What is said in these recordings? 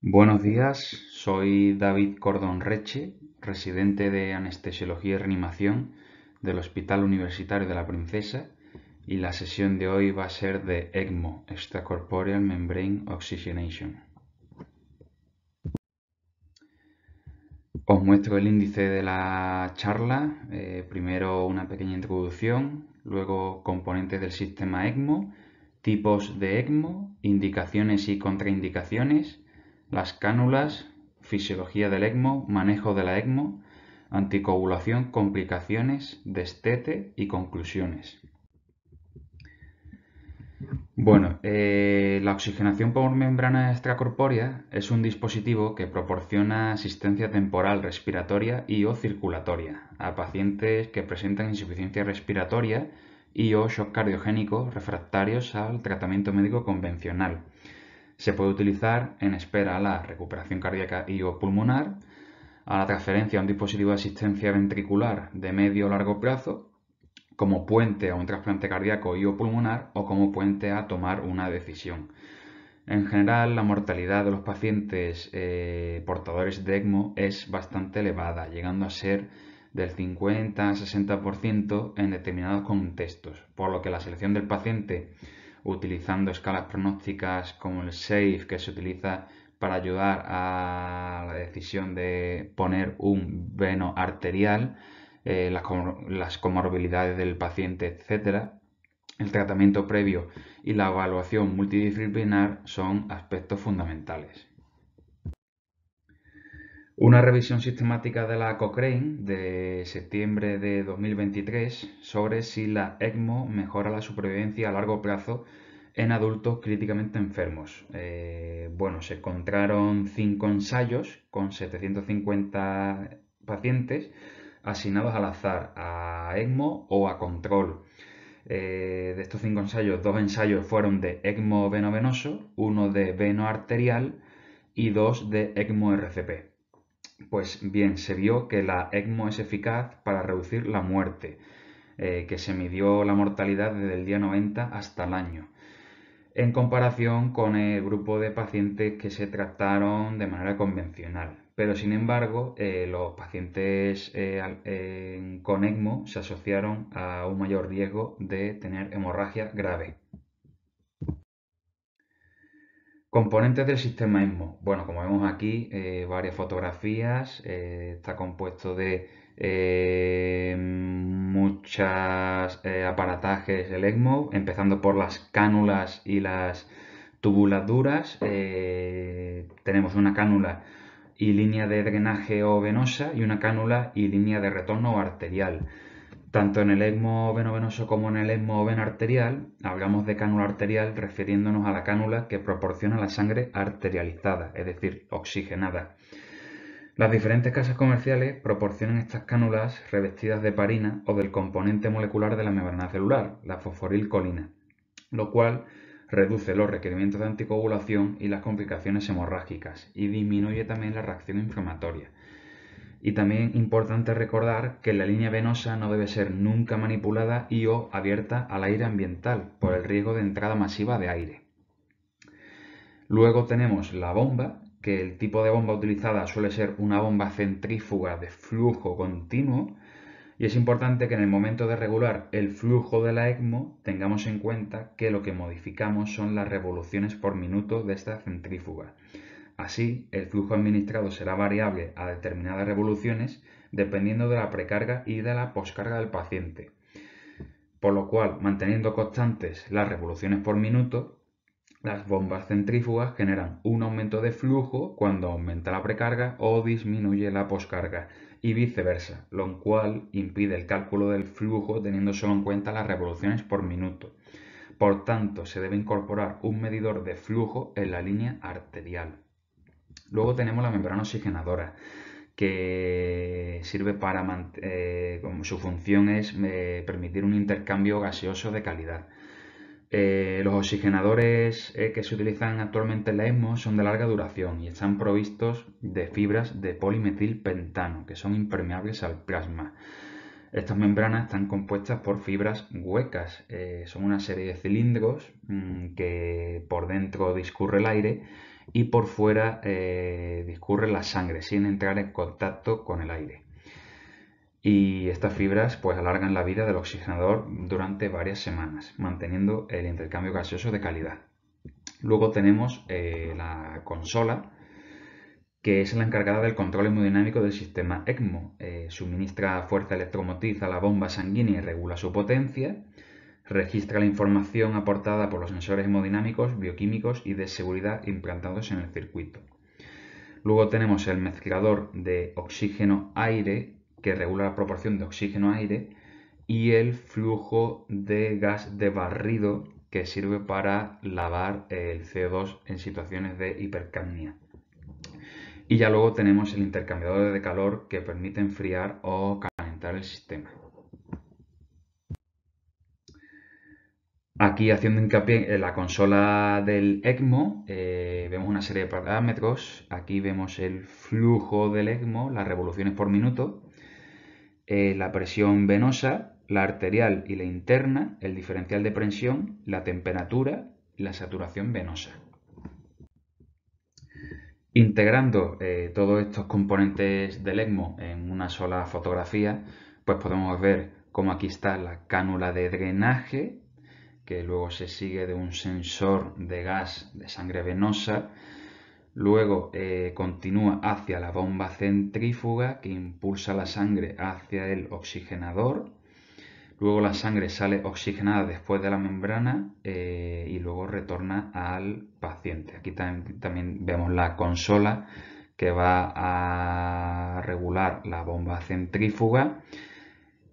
Buenos días, soy David Cordón Reche, residente de Anestesiología y Reanimación del Hospital Universitario de la Princesa, y la sesión de hoy va a ser de ECMO, Extracorporeal Membrane Oxygenation. Os muestro el índice de la charla, primero una pequeña introducción, luego componentes del sistema ECMO, tipos de ECMO, indicaciones y contraindicaciones, las cánulas, fisiología del ECMO, manejo de la ECMO, anticoagulación, complicaciones, destete y conclusiones. Bueno, la oxigenación por membrana extracorpórea es un dispositivo que proporciona asistencia temporal respiratoria y o circulatoria a pacientes que presentan insuficiencia respiratoria y o shock cardiogénico refractarios al tratamiento médico convencional. Se puede utilizar en espera a la recuperación cardíaca y o pulmonar, a la transferencia a un dispositivo de asistencia ventricular de medio o largo plazo, como puente a un trasplante cardíaco y o pulmonar o como puente a tomar una decisión. En general, la mortalidad de los pacientes portadores de ECMO es bastante elevada, llegando a ser del 50 a 60% en determinados contextos, por lo que la selección del paciente utilizando escalas pronósticas como el SAFE, que se utiliza para ayudar a la decisión de poner un veno arterial, las comorbilidades del paciente, etcétera, el tratamiento previo y la evaluación multidisciplinar son aspectos fundamentales. Una revisión sistemática de la Cochrane de septiembre de 2023 sobre si la ECMO mejora la supervivencia a largo plazo en adultos críticamente enfermos. Se encontraron 5 ensayos con 750 pacientes asignados al azar a ECMO o a control. De estos 5 ensayos, 2 ensayos fueron de ECMO veno-venoso, uno de veno arterial y 2 de ECMO RCP. Pues bien, se vio que la ECMO es eficaz para reducir la muerte, que se midió la mortalidad desde el día 90 hasta el año, en comparación con el grupo de pacientes que se trataron de manera convencional. Pero sin embargo, los pacientes con ECMO se asociaron a un mayor riesgo de tener hemorragia grave. Componentes del sistema ECMO. Bueno, como vemos aquí, varias fotografías. Está compuesto de muchos aparatajes el ECMO, empezando por las cánulas y las tubuladuras. Tenemos una cánula y línea de drenaje o venosa y una cánula y línea de retorno arterial. Tanto en el ECMO veno-venoso como en el ECMO veno-arterial, hablamos de cánula arterial refiriéndonos a la cánula que proporciona la sangre arterializada, es decir, oxigenada. Las diferentes casas comerciales proporcionan estas cánulas revestidas de heparina o del componente molecular de la membrana celular, la fosforilcolina, lo cual reduce los requerimientos de anticoagulación y las complicaciones hemorrágicas y disminuye también la reacción inflamatoria. Y también importante recordar que la línea venosa no debe ser nunca manipulada y o abierta al aire ambiental por el riesgo de entrada masiva de aire. Luego tenemos la bomba, que el tipo de bomba utilizada suele ser una bomba centrífuga de flujo continuo, y es importante que en el momento de regular el flujo de la ECMO tengamos en cuenta que lo que modificamos son las revoluciones por minuto de esta centrífuga. Así, el flujo administrado será variable a determinadas revoluciones dependiendo de la precarga y de la poscarga del paciente. Por lo cual, manteniendo constantes las revoluciones por minuto, las bombas centrífugas generan un aumento de flujo cuando aumenta la precarga o disminuye la poscarga y viceversa, lo cual impide el cálculo del flujo teniendo solo en cuenta las revoluciones por minuto. Por tanto, se debe incorporar un medidor de flujo en la línea arterial. Luego tenemos la membrana oxigenadora, que sirve para su función es permitir un intercambio gaseoso de calidad. Los oxigenadores que se utilizan actualmente en la ECMO son de larga duración y están provistos de fibras de polimetilpentano, que son impermeables al plasma. Estas membranas están compuestas por fibras huecas, son una serie de cilindros que por dentro discurre el aire y por fuera discurre la sangre sin entrar en contacto con el aire. Y estas fibras pues alargan la vida del oxigenador durante varias semanas, manteniendo el intercambio gaseoso de calidad. Luego tenemos la consola, que es la encargada del control hemodinámico del sistema ECMO. Suministra fuerza electromotriz a la bomba sanguínea y regula su potencia. Registra la información aportada por los sensores hemodinámicos, bioquímicos y de seguridad implantados en el circuito. Luego tenemos el mezclador de oxígeno-aire, que regula la proporción de oxígeno-aire, y el flujo de gas de barrido, que sirve para lavar el CO2 en situaciones de hipercapnia. Y ya luego tenemos el intercambiador de calor, que permite enfriar o calentar el sistema. Aquí, haciendo hincapié en la consola del ECMO, vemos una serie de parámetros. Aquí vemos el flujo del ECMO, las revoluciones por minuto, la presión venosa, la arterial y la interna, el diferencial de presión, la temperatura y la saturación venosa. Integrando todos estos componentes del ECMO en una sola fotografía, pues podemos ver cómo aquí está la cánula de drenaje, que luego se sigue de un sensor de gas de sangre venosa. Luego continúa hacia la bomba centrífuga, que impulsa la sangre hacia el oxigenador. Luego la sangre sale oxigenada después de la membrana y luego retorna al paciente. Aquí también vemos la consola, que va a regular la bomba centrífuga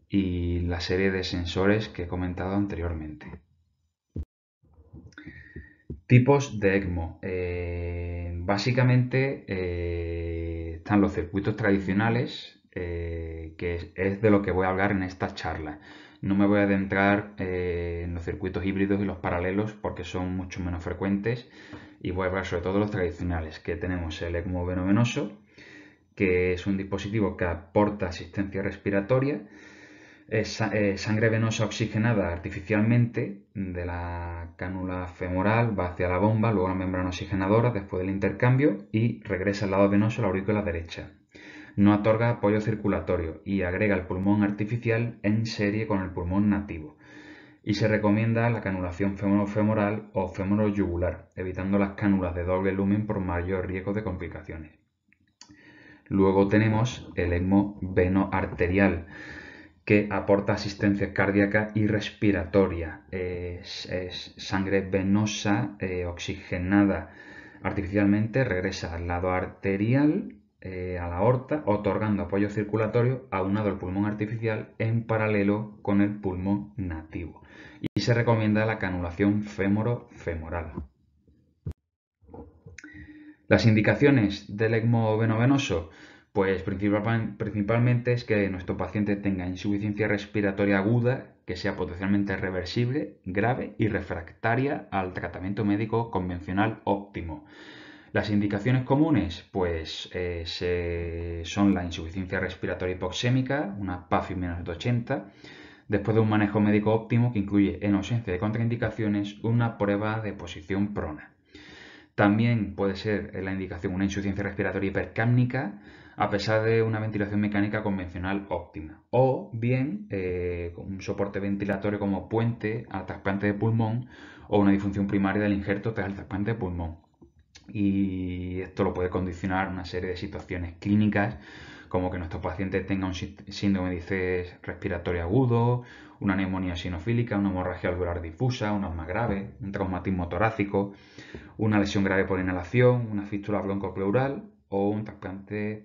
y la serie de sensores que he comentado anteriormente. Tipos de ECMO. Básicamente están los circuitos tradicionales, que es de lo que voy a hablar en esta charla. No me voy a adentrar en los circuitos híbridos y los paralelos, porque son mucho menos frecuentes, y voy a hablar sobre todo de los tradicionales, que tenemos el ECMO venovenoso, que es un dispositivo que aporta asistencia respiratoria. Sangre venosa oxigenada artificialmente de la cánula femoral, va hacia la bomba, luego a la membrana oxigenadora después del intercambio y regresa al lado venoso a la aurícula derecha. No otorga apoyo circulatorio y agrega el pulmón artificial en serie con el pulmón nativo. Y se recomienda la canulación femorofemoral o femoroyugular, evitando las cánulas de doble lumen por mayor riesgo de complicaciones. Luego tenemos el ECMO venoarterial, que aporta asistencia cardíaca y respiratoria. Es sangre venosa oxigenada artificialmente, regresa al lado arterial, a la aorta, otorgando apoyo circulatorio aunado al pulmón artificial en paralelo con el pulmón nativo. Y se recomienda la canulación femoro-femoral. Las indicaciones del ECMO venovenoso, pues principalmente es que nuestro paciente tenga insuficiencia respiratoria aguda, que sea potencialmente reversible, grave y refractaria al tratamiento médico convencional óptimo. Las indicaciones comunes, pues son la insuficiencia respiratoria hipoxémica, una PAFI menos de 80, después de un manejo médico óptimo que incluye, en ausencia de contraindicaciones, una prueba de posición prona. También puede ser la indicación una insuficiencia respiratoria hipercápnica a pesar de una ventilación mecánica convencional óptima. O bien un soporte ventilatorio como puente al trasplante de pulmón o una disfunción primaria del injerto tras el trasplante de pulmón. Y esto lo puede condicionar una serie de situaciones clínicas, como que nuestro paciente tenga un síndrome de distrés respiratorio agudo, una neumonía eosinofílica, una hemorragia alveolar difusa, un asma grave, un traumatismo torácico, una lesión grave por inhalación, una fístula broncopleural o un trasplante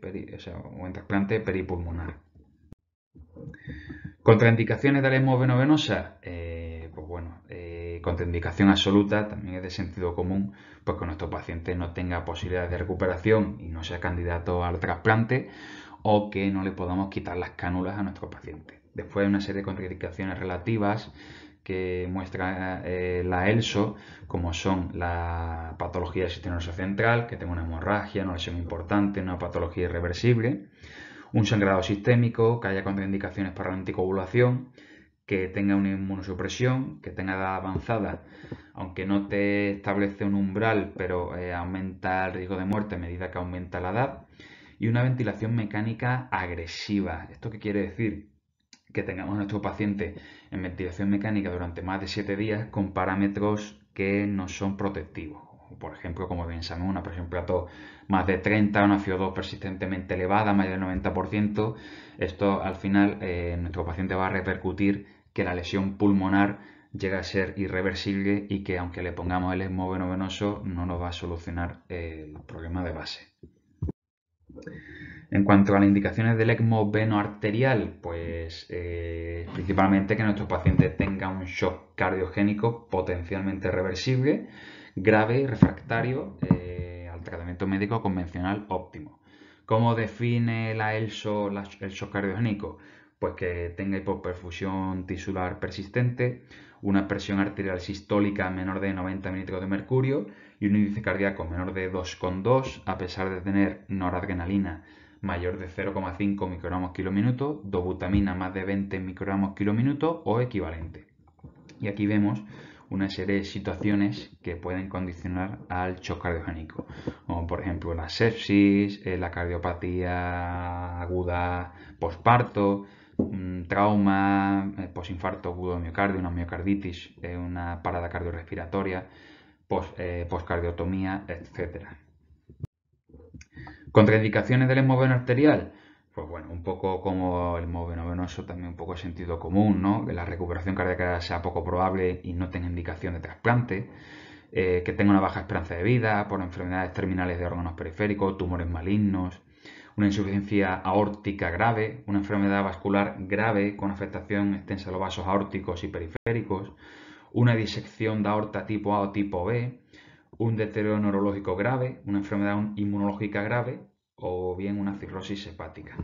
peripulmonar. ¿Contraindicaciones de la ECMO venovenosa? Pues bueno, contraindicación absoluta, también es de sentido común, pues que nuestro paciente no tenga posibilidades de recuperación y no sea candidato al trasplante, o que no le podamos quitar las cánulas a nuestro paciente. Después hay una serie de contraindicaciones relativas que muestra la ELSO, como son la patología del sistema nervioso central, que tenga una hemorragia, una lesión importante, una patología irreversible, un sangrado sistémico, que haya contraindicaciones para la anticoagulación, que tenga una inmunosupresión, que tenga edad avanzada, aunque no te establece un umbral, pero aumenta el riesgo de muerte a medida que aumenta la edad, y una ventilación mecánica agresiva. ¿Esto qué quiere decir? Que tengamos a nuestro paciente en ventilación mecánica durante más de 7 días con parámetros que no son protectivos. Por ejemplo, como bien sabemos, una presión plató más de 30, una FiO2 persistentemente elevada, más del 90%. Esto al final nuestro paciente va a repercutir que la lesión pulmonar llega a ser irreversible y que aunque le pongamos el ECMO venoso no nos va a solucionar el problema de base. En cuanto a las indicaciones del ECMO venoarterial, pues principalmente que nuestros pacientes tengan un shock cardiogénico potencialmente reversible, grave y refractario al tratamiento médico convencional óptimo. ¿Cómo define la ELSO el shock cardiogénico? Pues que tenga hipoperfusión tisular persistente, una presión arterial sistólica menor de 90 mililitros de mercurio y un índice cardíaco menor de 2,2 a pesar de tener noradrenalina mayor de 0,5 microgramos kilo minuto, dobutamina más de 20 microgramos kilo minuto o equivalente. Y aquí vemos una serie de situaciones que pueden condicionar al shock cardiogénico, como por ejemplo la sepsis, la cardiopatía aguda posparto, trauma, posinfarto agudo de miocardio, una miocarditis, una parada cardiorrespiratoria, poscardiotomía, etc. ¿Contraindicaciones del ECMO venoarterial? Pues bueno, un poco como el ECMO venoso, también un poco de sentido común, ¿no? Que la recuperación cardíaca sea poco probable y no tenga indicación de trasplante, que tenga una baja esperanza de vida por enfermedades terminales de órganos periféricos, tumores malignos, una insuficiencia aórtica grave, una enfermedad vascular grave con afectación extensa de los vasos aórticos y periféricos, una disección de aorta tipo A o tipo B, un deterioro neurológico grave, una enfermedad inmunológica grave o bien una cirrosis hepática.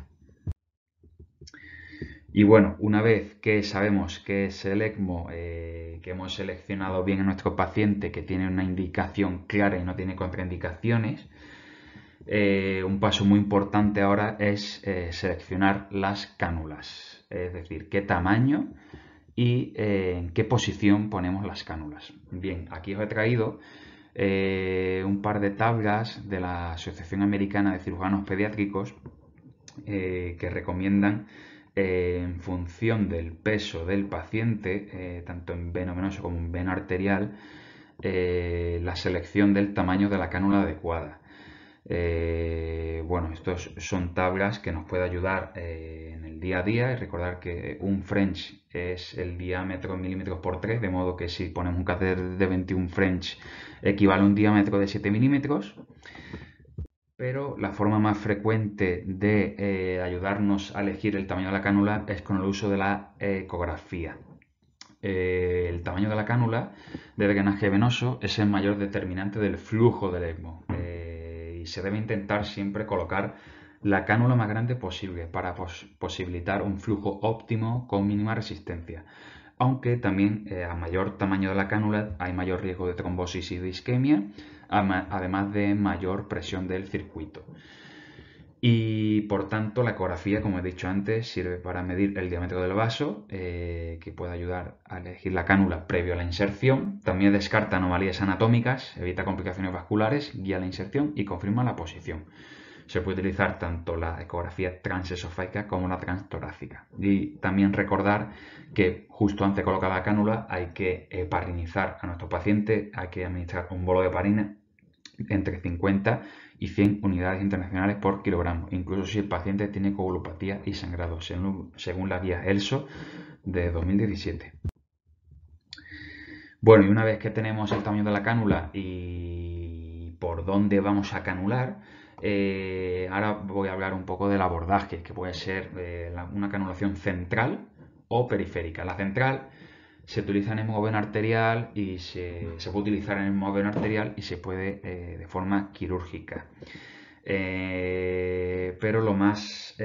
Y bueno, una vez que sabemos que es el ECMO, que hemos seleccionado bien a nuestro paciente, que tiene una indicación clara y no tiene contraindicaciones, un paso muy importante ahora es seleccionar las cánulas, es decir, qué tamaño y en qué posición ponemos las cánulas. Bien, aquí os he traído un par de tablas de la Asociación Americana de Cirujanos Pediátricos que recomiendan en función del peso del paciente, tanto en veno venoso como en vena arterial, la selección del tamaño de la cánula adecuada. Bueno, estos son tablas que nos pueden ayudar en el día a día y recordar que un French es el diámetro en milímetros por 3, de modo que si ponemos un catéter de 21 French equivale a un diámetro de 7 milímetros. Pero la forma más frecuente de ayudarnos a elegir el tamaño de la cánula es con el uso de la ecografía. El tamaño de la cánula de drenaje venoso es el mayor determinante del flujo del ECMO y se debe intentar siempre colocar la cánula más grande posible para posibilitar un flujo óptimo con mínima resistencia. Aunque también a mayor tamaño de la cánula hay mayor riesgo de trombosis y de isquemia, además de mayor presión del circuito. Y por tanto la ecografía, como he dicho antes, sirve para medir el diámetro del vaso, que puede ayudar a elegir la cánula previo a la inserción. También descarta anomalías anatómicas, evita complicaciones vasculares, guía la inserción y confirma la posición. Se puede utilizar tanto la ecografía transesofágica como la transtorácica. Y también recordar que justo antes de colocar la cánula hay que heparinizar a nuestro paciente, hay que administrar un bolo de heparina entre 50 y 100 unidades internacionales por kilogramo, incluso si el paciente tiene coagulopatía y sangrado, según la guía ELSO de 2017. Bueno, y una vez que tenemos el tamaño de la cánula y por dónde vamos a canular, ahora voy a hablar un poco del abordaje, que puede ser una canulación central o periférica. La central se utiliza en hemoveno arterial y se puede utilizar en hemoveno arterial y se puede de forma quirúrgica. Pero lo más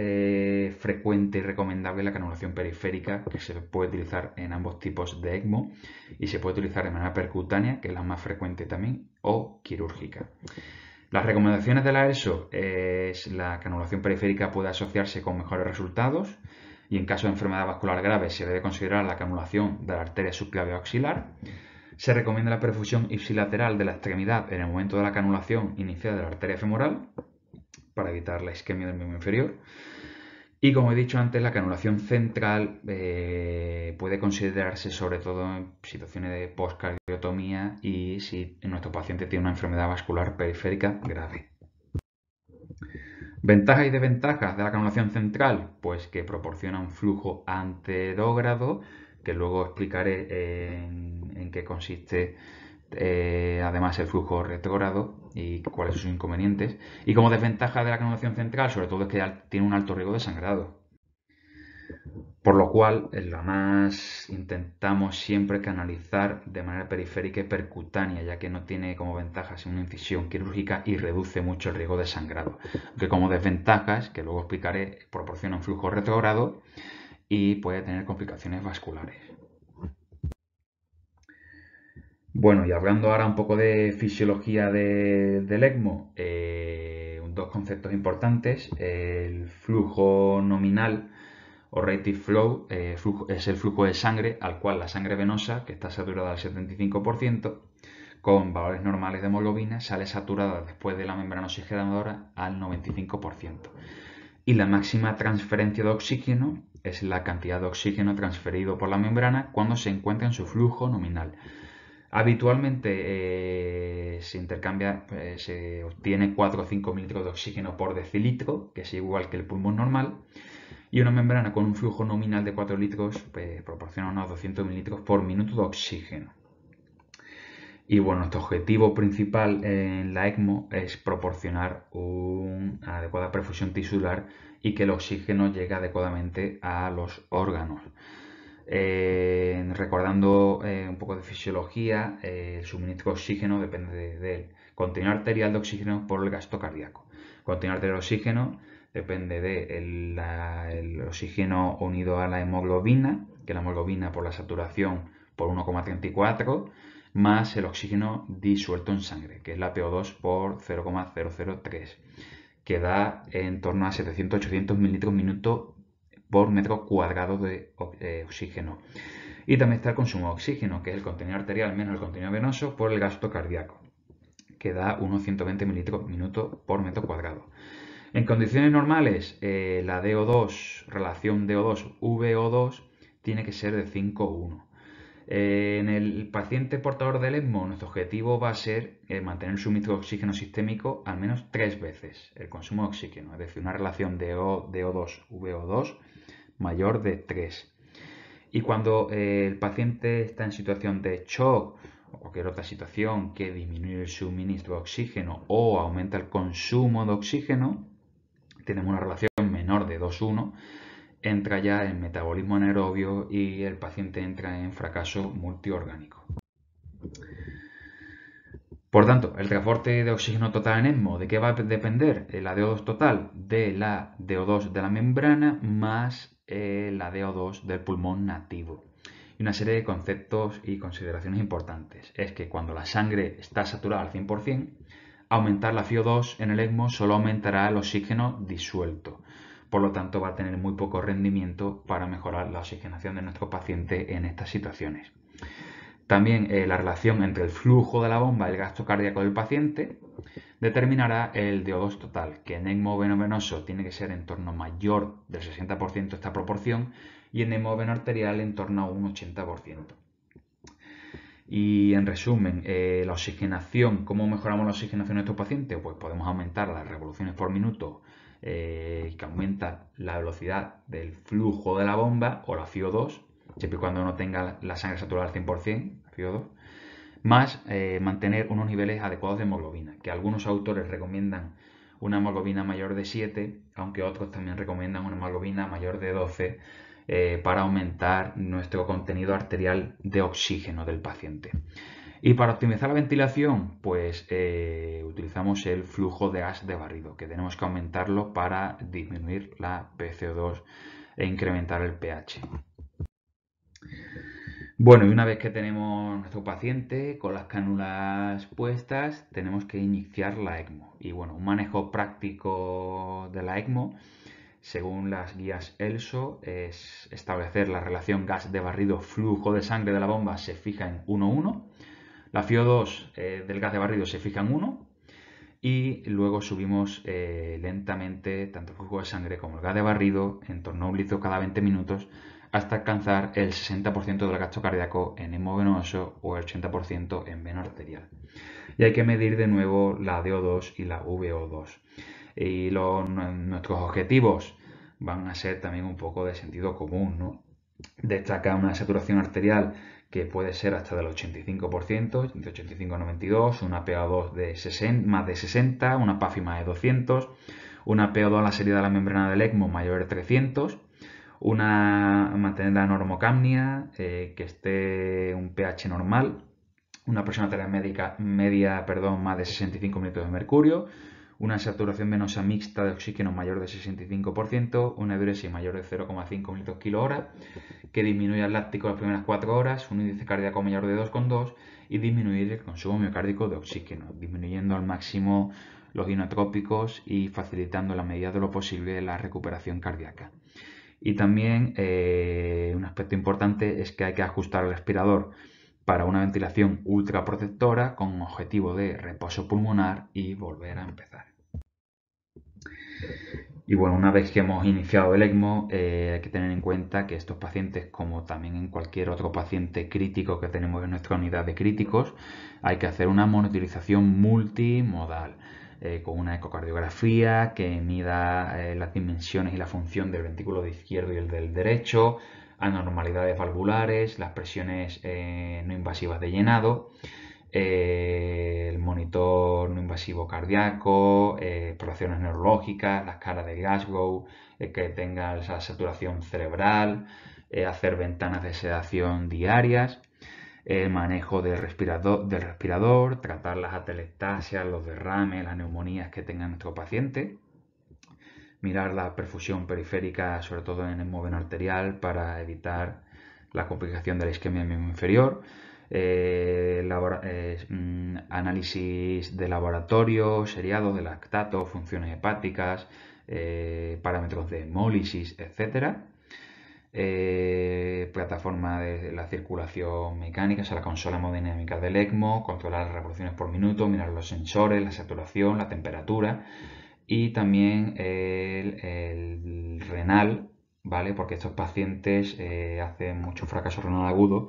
frecuente y recomendable es la canulación periférica, que se puede utilizar en ambos tipos de ECMO y se puede utilizar de manera percutánea, que es la más frecuente también, o quirúrgica. Las recomendaciones de la ELSO es la canulación periférica puede asociarse con mejores resultados, y en caso de enfermedad vascular grave se debe considerar la canulación de la arteria subclavia axilar. Se recomienda la perfusión ipsilateral de la extremidad en el momento de la canulación inicial de la arteria femoral para evitar la isquemia del miembro inferior. Y como he dicho antes, la canulación central puede considerarse sobre todo en situaciones de postcardiotomía y si nuestro paciente tiene una enfermedad vascular periférica grave. Ventajas y desventajas de la canulación central, pues que proporciona un flujo anterógrado, que luego explicaré en qué consiste además el flujo retrógrado y cuáles son sus inconvenientes. Y como desventaja de la canulación central, sobre todo es que tiene un alto riesgo de sangrado. Por lo cual, en la más intentamos siempre canalizar de manera periférica y percutánea, ya que no tiene como ventajas una incisión quirúrgica y reduce mucho el riesgo de sangrado. Aunque como desventajas, que luego explicaré, proporciona un flujo retrógrado y puede tener complicaciones vasculares. Bueno, y hablando ahora un poco de fisiología del ECMO, dos conceptos importantes. El flujo nominal o rate of flow es el flujo de sangre al cual la sangre venosa, que está saturada al 75%, con valores normales de hemoglobina, sale saturada después de la membrana oxigenadora al 95%. Y la máxima transferencia de oxígeno es la cantidad de oxígeno transferido por la membrana cuando se encuentra en su flujo nominal. Habitualmente se obtiene 4 o 5 mililitros de oxígeno por decilitro, que es igual que el pulmón normal, y una membrana con un flujo nominal de 4 litros proporciona unos 200 mililitros por minuto de oxígeno. Y bueno, nuestro objetivo principal en la ECMO es proporcionar una adecuada perfusión tisular y que el oxígeno llegue adecuadamente a los órganos. Recordando un poco de fisiología, el suministro de oxígeno depende del contenido arterial de oxígeno por el gasto cardíaco. El contenido arterial de oxígeno depende del oxígeno unido a la hemoglobina, que la hemoglobina por la saturación por 1,34, más el oxígeno disuelto en sangre, que es la PO2 por 0,003, que da en torno a 700-800 mililitros minuto por metro cuadrado de oxígeno. Y también está el consumo de oxígeno, que es el contenido arterial menos el contenido venoso por el gasto cardíaco, que da unos 120 mililitros minuto por metro cuadrado. En condiciones normales, la DO2, relación DO2-VO2, tiene que ser de 5:1. En el paciente portador del ECMO, nuestro objetivo va a ser mantener el suministro de oxígeno sistémico al menos 3 veces el consumo de oxígeno, es decir, una relación de DO2-VO2 mayor de 3. Y cuando el paciente está en situación de shock o cualquier otra situación que disminuye el suministro de oxígeno o aumenta el consumo de oxígeno, tenemos una relación menor de 2:1, entra ya en metabolismo anaerobio y el paciente entra en fracaso multiorgánico. Por tanto, el transporte de oxígeno total en ECMO, ¿de qué va a depender? La DO2 total de la DO2 de la membrana más la DO2 del pulmón nativo. Y una serie de conceptos y consideraciones importantes. Es que cuando la sangre está saturada al 100%, aumentar la FiO2 en el ECMO solo aumentará el oxígeno disuelto. Por lo tanto, va a tener muy poco rendimiento para mejorar la oxigenación de nuestro paciente en estas situaciones. También la relación entre el flujo de la bomba y el gasto cardíaco del paciente determinará el DO2 total, que en ECMO venoso tiene que ser en torno mayor del 60% esta proporción y en ECMO venoarterial en torno a un 80%. Y en resumen, la oxigenación, ¿cómo mejoramos la oxigenación de estos pacientes? Pues podemos aumentar las revoluciones por minuto, que aumenta la velocidad del flujo de la bomba o la FiO2, siempre y cuando no tenga la sangre saturada al 100%, la FiO2, más mantener unos niveles adecuados de hemoglobina, que algunos autores recomiendan una hemoglobina mayor de 7, aunque otros también recomiendan una hemoglobina mayor de 12 para aumentar nuestro contenido arterial de oxígeno del paciente. Y para optimizar la ventilación, pues utilizamos el flujo de gas de barrido, que tenemos que aumentarlo para disminuir la PCO2 e incrementar el pH. Bueno, y una vez que tenemos nuestro paciente con las cánulas puestas, tenemos que iniciar la ECMO. Y bueno, un manejo práctico de la ECMO según las guías ELSO, es establecer la relación gas de barrido-flujo de sangre de la bomba se fija en 1:1. La FiO2 del gas de barrido se fija en 1. Y luego subimos lentamente tanto el flujo de sangre como el gas de barrido en torno a 1 litro cada 20 minutos hasta alcanzar el 60% del gasto cardíaco en ECMO venoso o el 80% en vena arterial. Y hay que medir de nuevo la DO2 y la VO2. Y nuestros objetivos van a ser también un poco de sentido común, ¿no? Destaca una saturación arterial que puede ser hasta del 85%, de 85 a 92, una PaO2 de más de 60, una PAFI más de 200, una PaO2 a la salida de la membrana del ECMO mayor de 300, mantener la normocapnia, que esté un pH normal, una presión arterial media más de 65 mililitros de mercurio, una saturación venosa mixta de oxígeno mayor de 65%, una diuresis mayor de 0,5 mililitros kilo hora, que disminuya el láctico las primeras 4 horas, un índice cardíaco mayor de 2,2 y disminuir el consumo miocárdico de oxígeno, disminuyendo al máximo los inotrópicos y facilitando en la medida de lo posible la recuperación cardíaca. Y también un aspecto importante es que hay que ajustar el respirador para una ventilación ultraprotectora con objetivo de reposo pulmonar y volver a empezar. Y bueno, una vez que hemos iniciado el ECMO, hay que tener en cuenta que estos pacientes, como también en cualquier otro paciente crítico que tenemos en nuestra unidad de críticos, hay que hacer una monitorización multimodal, con una ecocardiografía que mida las dimensiones y la función del ventrículo de izquierdo y el del derecho, anormalidades valvulares, las presiones no invasivas de llenado, el monitor no invasivo cardíaco, exploraciones neurológicas, la escala de Glasgow, que tenga esa saturación cerebral, hacer ventanas de sedación diarias, el manejo del respirador, tratar las atelectasias, los derrames, las neumonías que tenga nuestro paciente, mirar la perfusión periférica, sobre todo en el moveno arterial, para evitar la complicación de la isquemia miembro inferior. Análisis de laboratorio, seriado de lactato, funciones hepáticas, parámetros de hemólisis, etc. Plataforma de la circulación mecánica, o sea, la consola hemodinámica del ECMO, controlar las revoluciones por minuto, mirar los sensores, la saturación, la temperatura y también el renal, ¿vale? Porque estos pacientes hacen mucho fracaso renal agudo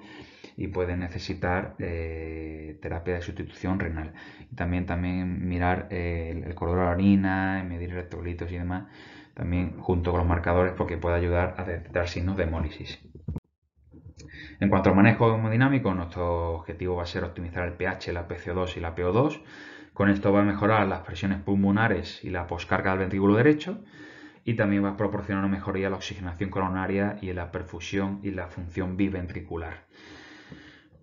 y pueden necesitar terapia de sustitución renal. Y también mirar el color de la orina, medir electrolitos y demás, también junto con los marcadores, porque puede ayudar a detectar signos de hemólisis. En cuanto al manejo hemodinámico, nuestro objetivo va a ser optimizar el pH, la PCO2 y la PO2. Con esto va a mejorar las presiones pulmonares y la poscarga del ventrículo derecho y también va a proporcionar una mejoría en la oxigenación coronaria y en la perfusión y la función biventricular.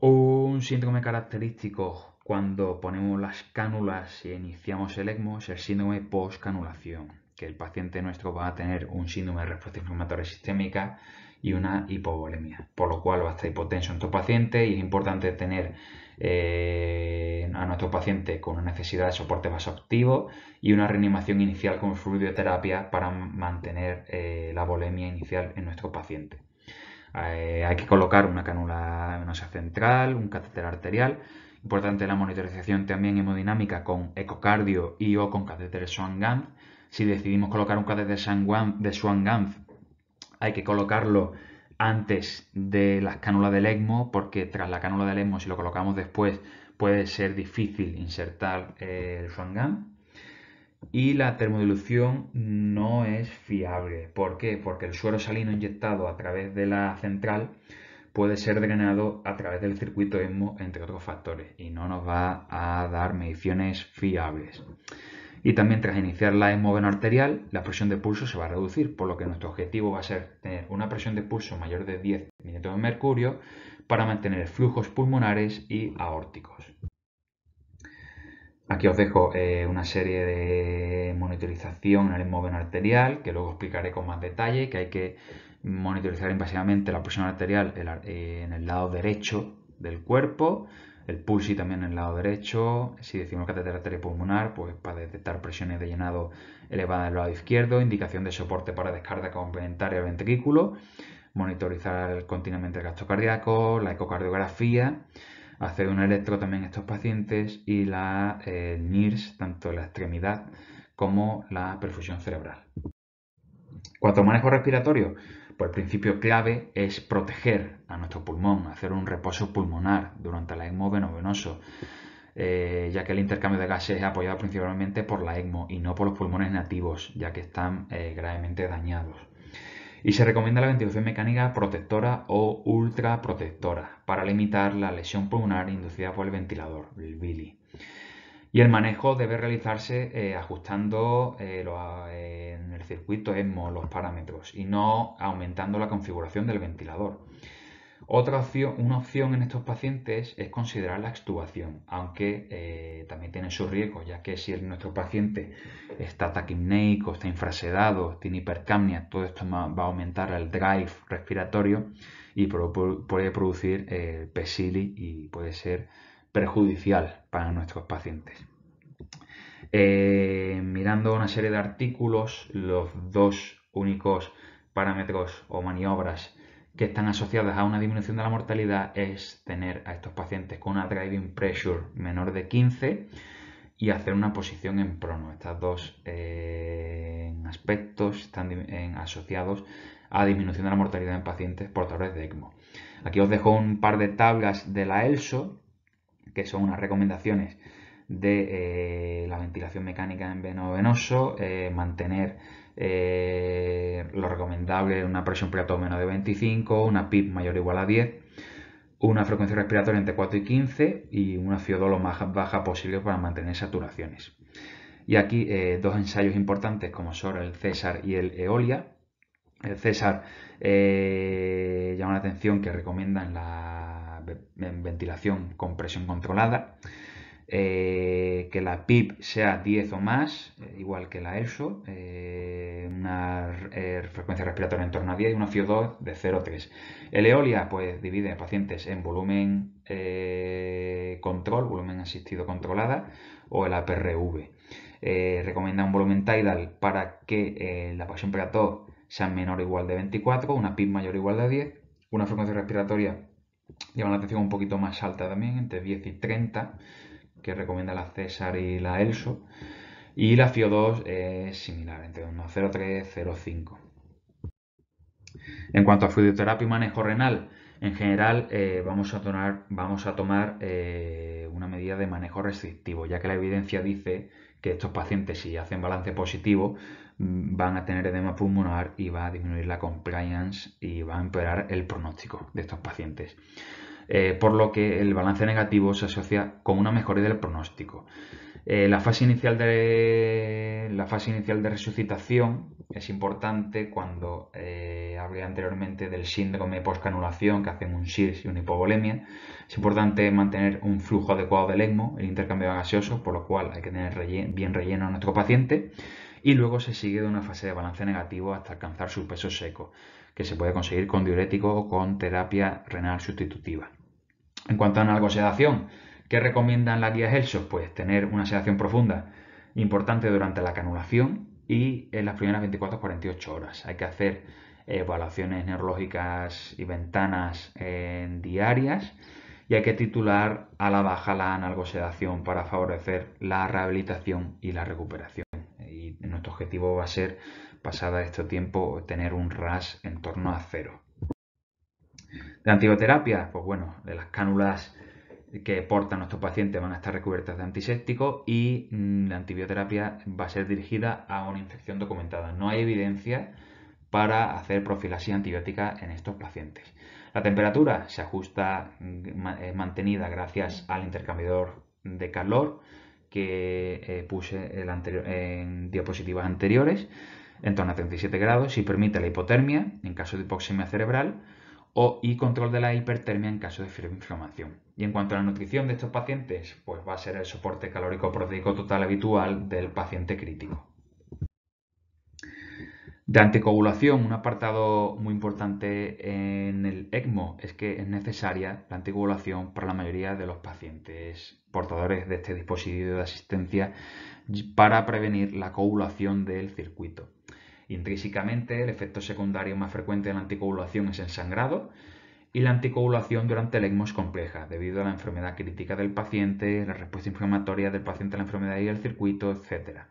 Un síndrome característico cuando ponemos las cánulas y iniciamos el ECMO es el síndrome postcanulación, que el paciente nuestro va a tener un síndrome de respuesta inflamatoria sistémica y una hipovolemia, por lo cual va a estar hipotenso nuestro paciente y es importante tener a nuestro paciente con una necesidad de soporte vasoactivo y una reanimación inicial con fluidoterapia para mantener la volemia inicial en nuestro paciente. Hay que colocar una cánula venosa central, un catéter arterial. Importante la monitorización también hemodinámica con ecocardio y o con catéter Swan-Ganz. Si decidimos colocar un catéter de Swan-Ganz, hay que colocarlo antes de las cánulas del ECMO, porque tras la cánula del ECMO, si lo colocamos después, puede ser difícil insertar el Swan-Ganz. Y la termodilución no es fiable. ¿Por qué? Porque el suero salino inyectado a través de la central puede ser drenado a través del circuito ECMO, entre otros factores, y no nos va a dar mediciones fiables. Y también tras iniciar la ECMO venoarterial, la presión de pulso se va a reducir, por lo que nuestro objetivo va a ser tener una presión de pulso mayor de 10 mililitros de mercurio para mantener flujos pulmonares y aórticos. Aquí os dejo una serie de monitorización en el ECMO venoarterial, que luego explicaré con más detalle, que hay que monitorizar invasivamente la presión arterial en el lado derecho del cuerpo, el PULSI también en el lado derecho. Si decimos catéter arteriopulmonar, pues para detectar presiones de llenado elevadas en el lado izquierdo, indicación de soporte para descarga complementaria del ventrículo, monitorizar continuamente el gasto cardíaco, la ecocardiografía, hacer un electro también en estos pacientes y la NIRS, tanto en la extremidad como la perfusión cerebral. Cuanto a manejo respiratorio, pues el principio clave es proteger a nuestro pulmón, hacer un reposo pulmonar durante la ECMO veno-venoso, ya que el intercambio de gases es apoyado principalmente por la ECMO y no por los pulmones nativos, ya que están gravemente dañados. Y se recomienda la ventilación mecánica protectora o ultraprotectora para limitar la lesión pulmonar inducida por el ventilador, el VILI. Y el manejo debe realizarse ajustando en el circuito ESMO los parámetros y no aumentando la configuración del ventilador. Una opción en estos pacientes es considerar la extubación, aunque también tiene sus riesgos, ya que si nuestro paciente está taquipneico, está infrasedado, tiene hipercapnia, todo esto va a aumentar el drive respiratorio y puede producir PSILI y puede ser perjudicial para nuestros pacientes. Mirando una serie de artículos, los dos únicos parámetros o maniobras que están asociadas a una disminución de la mortalidad es tener a estos pacientes con una driving pressure menor de 15 y hacer una posición en prono. Estos dos aspectos están asociados a disminución de la mortalidad en pacientes portadores de ECMO. Aquí os dejo un par de tablas de la ELSO, que son unas recomendaciones de la ventilación mecánica en veno-venoso, mantener lo recomendable una presión preato menos de 25, una PIP mayor o igual a 10, una frecuencia respiratoria entre 4 y 15 y una FiO2 lo más baja posible para mantener saturaciones. Y aquí dos ensayos importantes como son el CESAR y el EOLIA. El CESAR llama la atención que recomiendan la ventilación con presión controlada, que la PIP sea 10 o más, igual que la ELSO, una frecuencia respiratoria en torno a 10 y una FiO2 de 0,3. El EOLIA pues divide a pacientes en volumen control, volumen asistido controlada, o el APRV. Recomienda un volumen tidal para que la presión preato sea menor o igual de 24, una PIP mayor o igual de 10, una frecuencia respiratoria llama la atención un poquito más alta también, entre 10 y 30, que recomienda la CESAR y la ELSO, y la FiO2 es similar, entre 1,03 y 0,5. En cuanto a fluidoterapia y manejo renal, en general vamos a tomar una medida de manejo restrictivo, ya que la evidencia dice que estos pacientes, si hacen balance positivo, van a tener edema pulmonar y va a disminuir la compliance y va a empeorar el pronóstico de estos pacientes. Por lo que el balance negativo se asocia con una mejoría del pronóstico. La fase inicial de resucitación es importante cuando hablé anteriormente del síndrome postcanulación, que hacen un SIRS y una hipovolemia. Es importante mantener un flujo adecuado del ECMO, el intercambio gaseoso, por lo cual hay que tener bien relleno a nuestro paciente. Y luego se sigue de una fase de balance negativo hasta alcanzar su peso seco, que se puede conseguir con diurético o con terapia renal sustitutiva. En cuanto a analgosedación, ¿qué recomiendan las guías ELSO? Pues tener una sedación profunda importante durante la canulación y en las primeras 24-48 horas. Hay que hacer evaluaciones neurológicas y ventanas diarias y hay que titular a la baja la analgosedación para favorecer la rehabilitación y la recuperación. Y nuestro objetivo va a ser, pasada este tiempo, tener un RAS en torno a 0. De antibioterapia, pues bueno, de las cánulas que portan nuestros pacientes van a estar recubiertas de antiséptico y la antibioterapia va a ser dirigida a una infección documentada. No hay evidencia para hacer profilaxis antibiótica en estos pacientes. La temperatura se ajusta, es mantenida gracias al intercambiador de calor que puse en diapositivas anteriores, en torno a 37 grados, y permite la hipotermia en caso de hipoxemia cerebral y control de la hipertermia en caso de fibroinflamación. Y en cuanto a la nutrición de estos pacientes, pues va a ser el soporte calórico proteico total habitual del paciente crítico. De anticoagulación, un apartado muy importante en el ECMO es que es necesaria la anticoagulación para la mayoría de los pacientes portadores de este dispositivo de asistencia para prevenir la coagulación del circuito. Intrínsecamente, el efecto secundario más frecuente de la anticoagulación es el sangrado y la anticoagulación durante el ECMO es compleja debido a la enfermedad crítica del paciente, la respuesta inflamatoria del paciente a la enfermedad y el circuito, etc.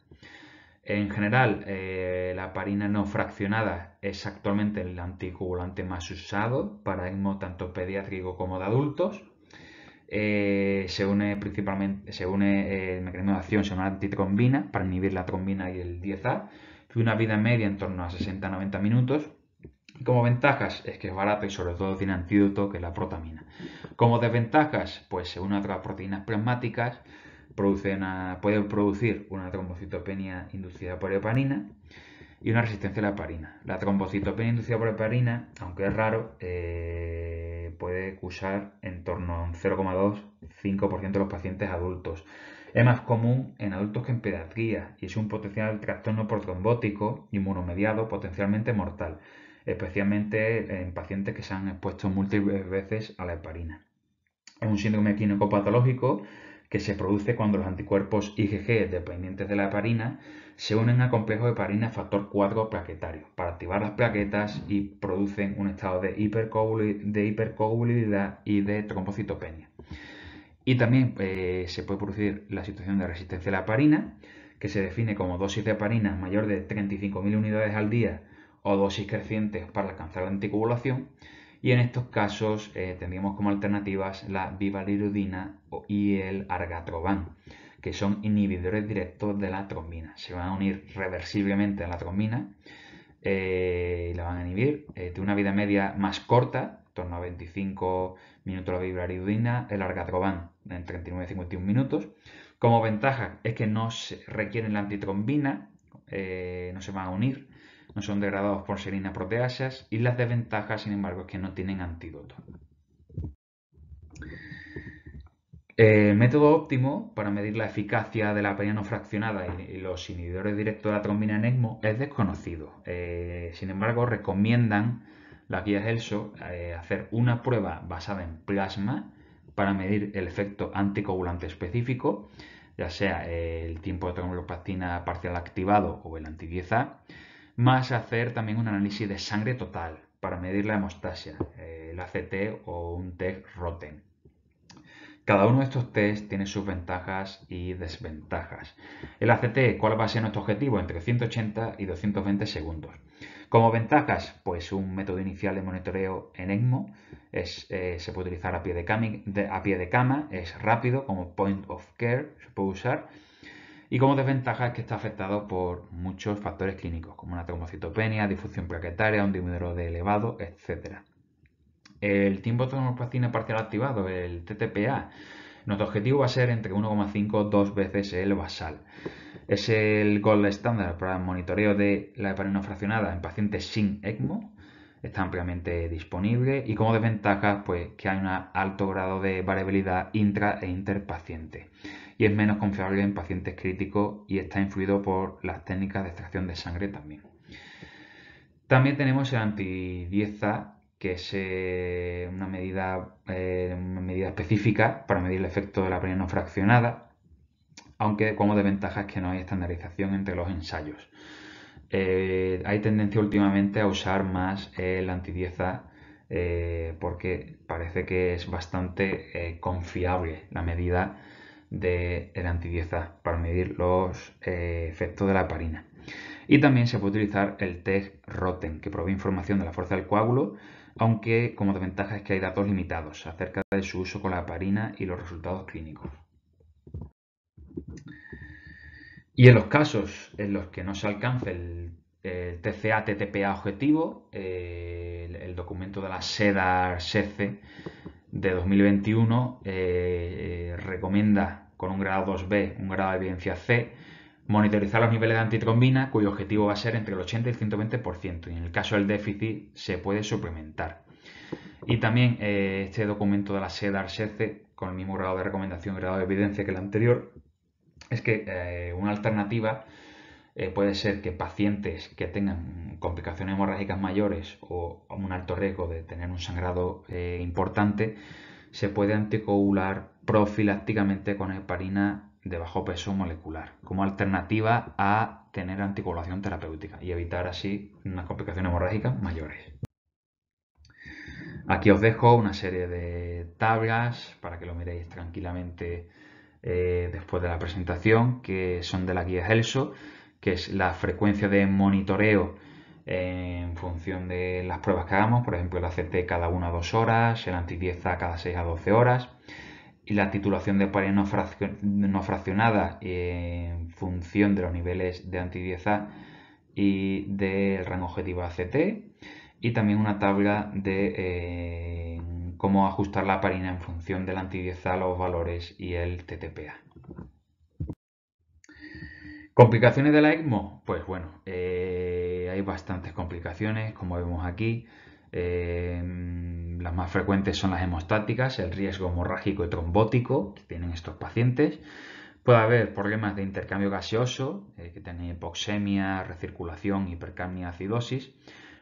En general, la heparina no fraccionada es actualmente el anticoagulante más usado para ECMO tanto pediátrico como de adultos. Se une el mecanismo de acción, se une a la antitrombina para inhibir la trombina y el 10A, y una vida media en torno a 60-90 minutos. Y como ventajas es que es barato y sobre todo tiene antídoto, que es la protamina. Como desventajas, pues se une a otras proteínas plasmáticas, puede producir una trombocitopenia inducida por heparina y una resistencia a la heparina. La trombocitopenia inducida por heparina, aunque es raro, puede causar en torno a un 0,2-5% de los pacientes adultos. Es más común en adultos que en pediatría y es un potencial trastorno por trombótico inmunomediado potencialmente mortal, especialmente en pacientes que se han expuesto múltiples veces a la heparina. Es un síndrome químico-patológico que se produce cuando los anticuerpos IgG dependientes de la heparina se unen a complejos de heparina factor 4 plaquetario para activar las plaquetas y producen un estado de hipercoagulabilidad y de trombocitopenia. Y también se puede producir la situación de resistencia a la heparina, que se define como dosis de heparina mayor de 35.000 unidades al día o dosis crecientes para alcanzar la anticoagulación. Y en estos casos tendríamos como alternativas la bivalirudina y el argatroban, que son inhibidores directos de la trombina. Se van a unir reversiblemente a la trombina y la van a inhibir de una vida media más corta, en torno a 25 minutos la bivalirudina, el argatroban en 39-51 minutos. Como ventaja es que no se requieren la antitrombina, no se van a unir, no son degradados por serina proteasas, y las desventajas, sin embargo, es que no tienen antídoto. El método óptimo para medir la eficacia de la heparina no fraccionada y los inhibidores directos de la trombina en ECMO es desconocido. Sin embargo, recomiendan las guías ELSO hacer una prueba basada en plasma para medir el efecto anticoagulante específico, ya sea el tiempo de tromboplastina parcial activado o el anti-10A, más hacer también un análisis de sangre total para medir la hemostasia, el ACT o un TEG-ROTEN. Cada uno de estos test tiene sus ventajas y desventajas. El ACT, ¿cuál va a ser nuestro objetivo? Entre 180 y 220 segundos. Como ventajas, pues un método inicial de monitoreo en ECMO se puede utilizar a pie de cama, es rápido, como point of care se puede usar. Y como desventaja es que está afectado por muchos factores clínicos, como una trombocitopenia, disfunción plaquetaria, un dimidero de elevado, etc. El tiempo de tromboplastina parcial activado, el TTPA, nuestro objetivo va a ser entre 1,5 2 veces el basal. Es el gold estándar para el monitoreo de la heparina no fraccionada en pacientes sin ECMO. Está ampliamente disponible y como desventaja, pues que hay un alto grado de variabilidad intra e interpaciente y es menos confiable en pacientes críticos y está influido por las técnicas de extracción de sangre también. También tenemos el anti-10A, que es una medida específica para medir el efecto de la heparina no fraccionada, aunque como desventaja es que no hay estandarización entre los ensayos. Hay tendencia últimamente a usar más el anti-10A porque parece que es bastante confiable la medida del anti-10A para medir los efectos de la heparina. Y también se puede utilizar el TEG-ROTEN, que provee información de la fuerza del coágulo, aunque como desventaja es que hay datos limitados acerca de su uso con la heparina y los resultados clínicos. Y en los casos en los que no se alcance el TCA-TTPA objetivo, el documento de la SEDAR-SECE de 2021 recomienda con un grado 2B, un grado de evidencia C, monitorizar los niveles de antitrombina, cuyo objetivo va a ser entre el 80 y el 120%, y en el caso del déficit se puede suplementar. Y también este documento de la SEDAR-SECE, con el mismo grado de recomendación y grado de evidencia que el anterior, es que una alternativa puede ser que pacientes que tengan complicaciones hemorrágicas mayores o un alto riesgo de tener un sangrado importante, se puede anticoagular profilácticamente con heparina de bajo peso molecular, como alternativa a tener anticoagulación terapéutica y evitar así unas complicaciones hemorrágicas mayores. Aquí os dejo una serie de tablas para que lo miréis tranquilamente después de la presentación, que son de la guía HELSO, que es la frecuencia de monitoreo en función de las pruebas que hagamos, por ejemplo el ACT cada 1 a 2 horas, el antipieza cada 6 a 12 horas, y la titulación de pared no fraccionada en función de los niveles de antipieza y del rango objetivo ACT, y también una tabla de cómo ajustar la heparina en función del antipieza, los valores y el TTPA. ¿Complicaciones de la ECMO? Pues bueno, hay bastantes complicaciones, como vemos aquí. Las más frecuentes son las hemostáticas, el riesgo hemorrágico y trombótico que tienen estos pacientes. Puede haber problemas de intercambio gaseoso, que tienen hipoxemia, recirculación, hipercapnia, acidosis.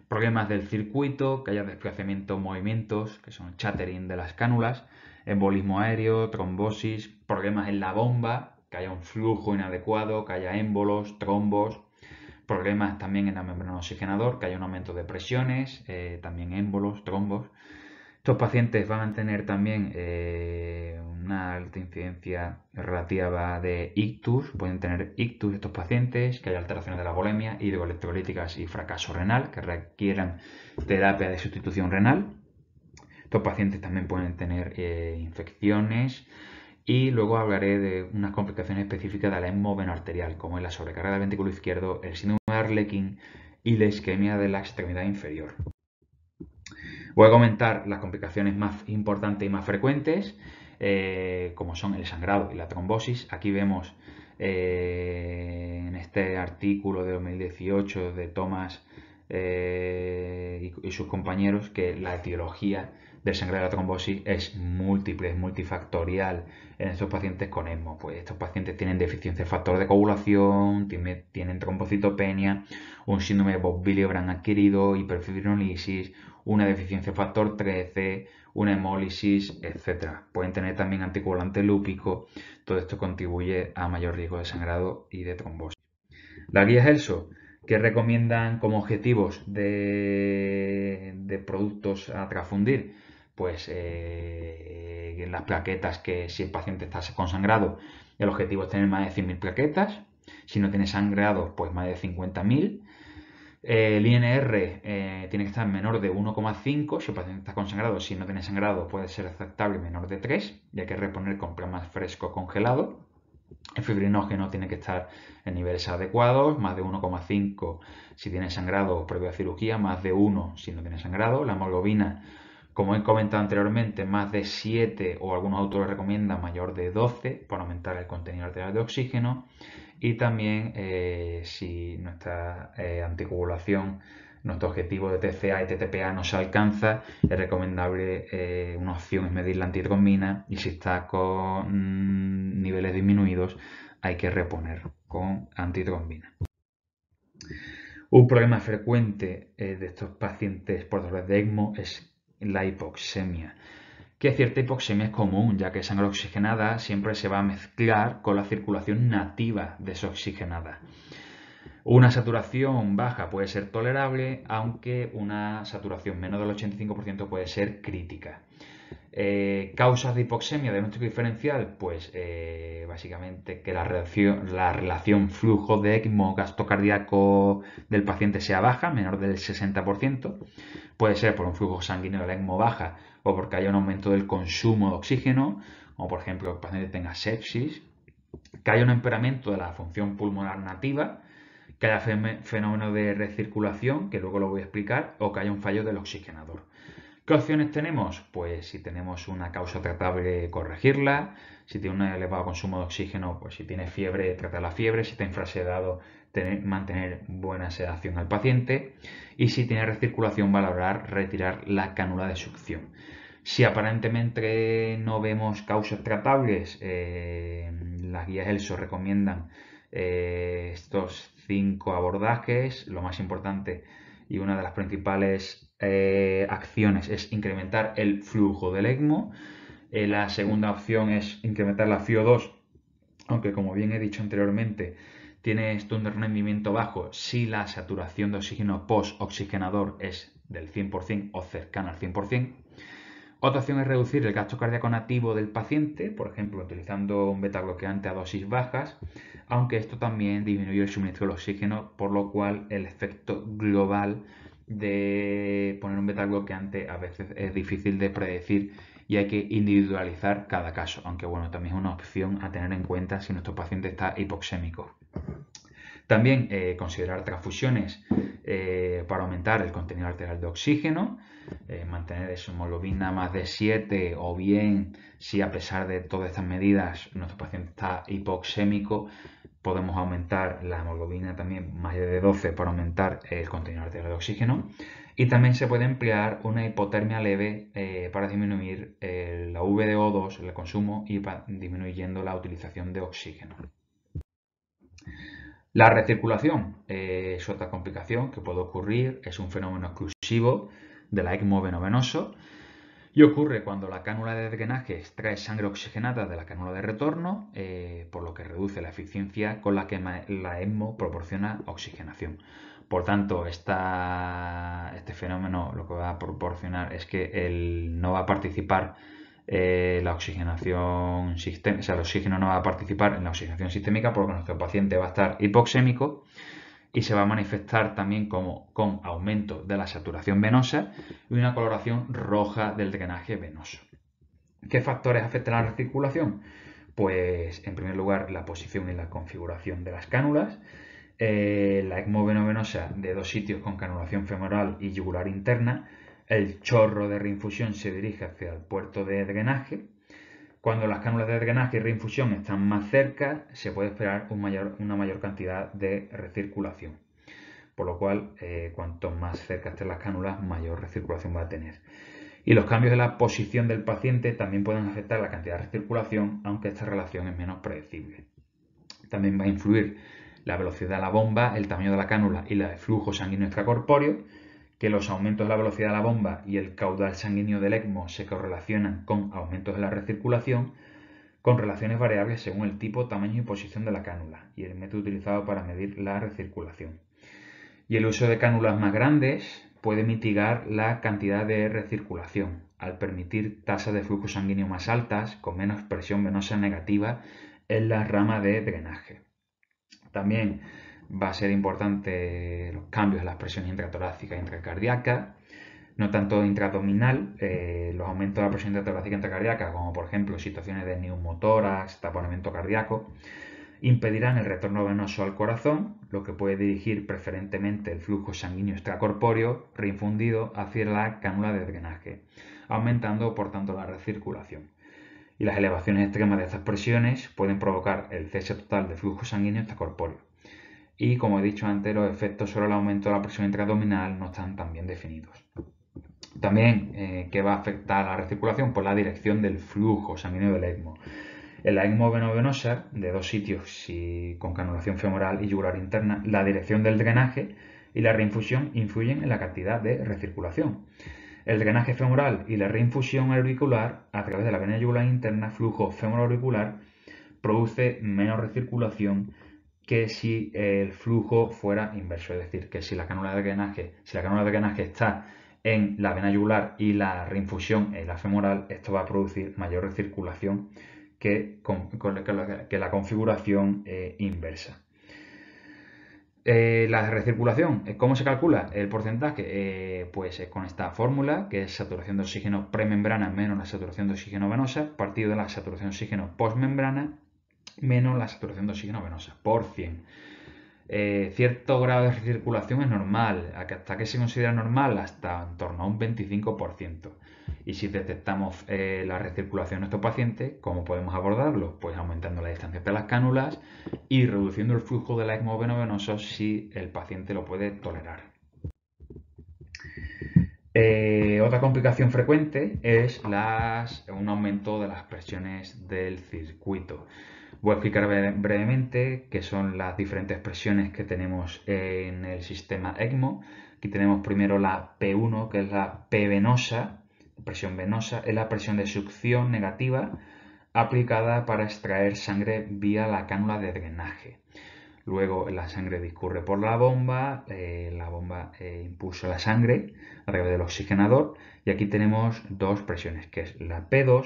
Problemas del circuito, que haya desplazamiento movimientos, que son chattering de las cánulas, embolismo aéreo, trombosis, problemas en la bomba, que haya un flujo inadecuado, que haya émbolos, trombos, problemas también en la membrana oxigenador, que haya un aumento de presiones, también émbolos, trombos. Estos pacientes van a tener también una alta incidencia relativa de ictus, pueden tener ictus estos pacientes, que haya alteraciones de la volemia, hidroelectrolíticas y fracaso renal, que requieran terapia de sustitución renal. Estos pacientes también pueden tener infecciones, y luego hablaré de unas complicaciones específicas de la ECMO venoarterial, como es la sobrecarga del ventrículo izquierdo, el síndrome de Arlequín y la isquemia de la extremidad inferior. Voy a comentar las complicaciones más importantes y más frecuentes, como son el sangrado y la trombosis. Aquí vemos en este artículo de 2018 de Thomas y sus compañeros que la etiología del sangrado y la trombosis es múltiple, es multifactorial en estos pacientes con ECMO. Pues estos pacientes tienen deficiencia de factor de coagulación, tienen trombocitopenia, un síndrome de Bob-Willebrand adquirido, hiperfibrinolisis, una deficiencia de factor 13, una hemólisis, etc. Pueden tener también anticoagulante lúpico. Todo esto contribuye a mayor riesgo de sangrado y de trombosis. Las guías ELSO, que recomiendan como objetivos de productos a transfundir, pues las plaquetas, que si el paciente está con sangrado, el objetivo es tener más de 100.000 plaquetas. Si no tiene sangrado, pues más de 50.000. El INR tiene que estar menor de 1,5. Si el paciente está con sangrado, si no tiene sangrado, puede ser aceptable menor de 3, y hay que reponer con plasma fresco congelado. El fibrinógeno tiene que estar en niveles adecuados, más de 1,5 si tiene sangrado previo a cirugía, más de 1 si no tiene sangrado. La hemoglobina, como he comentado anteriormente, más de 7 o algunos autores recomiendan mayor de 12 para aumentar el contenido arterial de oxígeno. Y también si nuestra anticoagulación, nuestro objetivo de TCA y TTPA no se alcanza, es recomendable una opción es medir la antitrombina, y si está con niveles disminuidos hay que reponer con antitrombina. Un problema frecuente de estos pacientes portadores de ECMO es la hipoxemia, que cierta hipoxemia es común, ya que sangre oxigenada siempre se va a mezclar con la circulación nativa desoxigenada. Una saturación baja puede ser tolerable, aunque una saturación menos del 85% puede ser crítica. Causas de hipoxemia de diagnóstico diferencial, pues básicamente que la relación flujo de ECMO gasto cardíaco del paciente sea baja, menor del 60%. Puede ser por un flujo sanguíneo de la ECMO baja o porque haya un aumento del consumo de oxígeno, como por ejemplo que el paciente tenga sepsis, que haya un empeoramiento de la función pulmonar nativa, que haya fenómeno de recirculación, que luego lo voy a explicar, o que haya un fallo del oxigenador. ¿Qué opciones tenemos? Pues si tenemos una causa tratable, corregirla. Si tiene un elevado consumo de oxígeno, pues si tiene fiebre, tratar la fiebre. Si está infrasedado, mantener buena sedación al paciente. Y si tiene recirculación, valorar retirar la cánula de succión. Si aparentemente no vemos causas tratables, las guías ELSO recomiendan estos 5 abordajes. Lo más importante y una de las principales acciones es incrementar el flujo del ECMO. La segunda opción es incrementar la FiO2, aunque como bien he dicho anteriormente, tiene esto un rendimiento bajo si la saturación de oxígeno post-oxigenador es del 100% o cercana al 100%. Otra opción es reducir el gasto cardíaco nativo del paciente, por ejemplo, utilizando un betabloqueante a dosis bajas, aunque esto también disminuye el suministro del oxígeno, por lo cual el efecto global de poner un betabloqueante a veces es difícil de predecir y hay que individualizar cada caso, aunque bueno, también es una opción a tener en cuenta si nuestro paciente está hipoxémico. También considerar transfusiones para aumentar el contenido arterial de oxígeno, mantener esa hemoglobina más de 7, o bien si a pesar de todas estas medidas nuestro paciente está hipoxémico, podemos aumentar la hemoglobina también más de 12 para aumentar el contenido arterial de oxígeno. Y también se puede emplear una hipotermia leve para disminuir la VDO2, el consumo, y disminuyendo la utilización de oxígeno. La recirculación es otra complicación que puede ocurrir, es un fenómeno exclusivo de la ECMO venovenoso y ocurre cuando la cánula de drenaje extrae sangre oxigenada de la cánula de retorno, por lo que reduce la eficiencia con la que la ECMO proporciona oxigenación. Por tanto, este fenómeno lo que va a proporcionar es que no va a participar la oxigenación sistémica, o sea, el oxígeno no va a participar en la oxigenación sistémica porque nuestro paciente va a estar hipoxémico y se va a manifestar también con aumento de la saturación venosa y una coloración roja del drenaje venoso. ¿Qué factores afectan a la recirculación? Pues en primer lugar la posición y la configuración de las cánulas, la ECMO venovenosa de 2 sitios con canulación femoral y yugular interna, el chorro de reinfusión se dirige hacia el puerto de drenaje. Cuando las cánulas de drenaje y reinfusión están más cerca, se puede esperar una mayor cantidad de recirculación. Por lo cual, cuanto más cerca estén las cánulas, mayor recirculación va a tener. Y los cambios en la posición del paciente también pueden afectar la cantidad de recirculación, aunque esta relación es menos predecible. También va a influir la velocidad de la bomba, el tamaño de la cánula y el flujo sanguíneo extracorpóreo, que los aumentos de la velocidad de la bomba y el caudal sanguíneo del ECMO se correlacionan con aumentos de la recirculación, con relaciones variables según el tipo, tamaño y posición de la cánula y el método utilizado para medir la recirculación. Y el uso de cánulas más grandes puede mitigar la cantidad de recirculación, al permitir tasas de flujo sanguíneo más altas, con menos presión venosa negativa en la rama de drenaje. También va a ser importante los cambios en las presiones intratorácicas e intracardíacas, no tanto intraabdominal, los aumentos de la presión intratorácica e intracardíaca, como por ejemplo situaciones de neumotórax, taponamiento cardíaco, impedirán el retorno venoso al corazón, lo que puede dirigir preferentemente el flujo sanguíneo extracorpóreo reinfundido hacia la cánula de drenaje, aumentando por tanto la recirculación. Y las elevaciones extremas de estas presiones pueden provocar el cese total de flujo sanguíneo extracorpóreo. Y como he dicho antes, los efectos sobre el aumento de la presión intraabdominal no están tan bien definidos. También, ¿qué va a afectar a la recirculación? Pues la dirección del flujo sanguíneo del ECMO. En la ECMO venovenosa, de 2 sitios y con canulación femoral y yugular interna, la dirección del drenaje y la reinfusión influyen en la cantidad de recirculación. El drenaje femoral y la reinfusión auricular a través de la vena yugular interna, flujo femoral-auricular, produce menos recirculación que si el flujo fuera inverso, es decir, que si la cánula de drenaje está en la vena yugular y la reinfusión en la femoral, esto va a producir mayor recirculación que la configuración inversa. La recirculación, ¿cómo se calcula el porcentaje? Pues con esta fórmula, que es saturación de oxígeno premembrana menos la saturación de oxígeno venosa, partido de la saturación de oxígeno postmembrana menos la saturación de oxígeno venosa, por 100. Cierto grado de recirculación es normal. ¿Hasta qué se considera normal? Hasta en torno a un 25%. Y si detectamos la recirculación en nuestro paciente, ¿cómo podemos abordarlo? Pues aumentando la distancia entre las cánulas y reduciendo el flujo de la ECMO venovenoso si el paciente lo puede tolerar. Otra complicación frecuente es un aumento de las presiones del circuito. Voy a explicar brevemente qué son las diferentes presiones que tenemos en el sistema ECMO. Aquí tenemos primero la P1, que es la P venosa, presión venosa, es la presión de succión negativa aplicada para extraer sangre vía la cánula de drenaje. Luego la sangre discurre por la bomba impulsa la sangre a través del oxigenador y aquí tenemos dos presiones, que es la P2,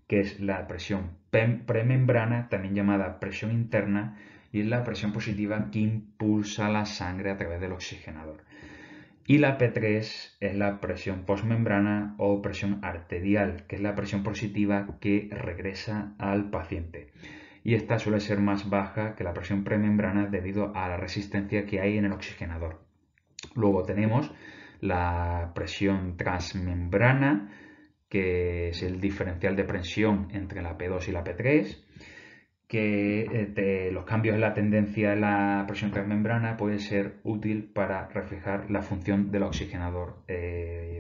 que es la presión premembrana, también llamada presión interna, y es la presión positiva que impulsa la sangre a través del oxigenador. Y la P3 es la presión postmembrana o presión arterial, que es la presión positiva que regresa al paciente. Y esta suele ser más baja que la presión premembrana debido a la resistencia que hay en el oxigenador. Luego tenemos la presión transmembrana, que es el diferencial de presión entre la P2 y la P3, que los cambios en la tendencia en la presión transmembrana puede ser útil para reflejar la función del oxigenador.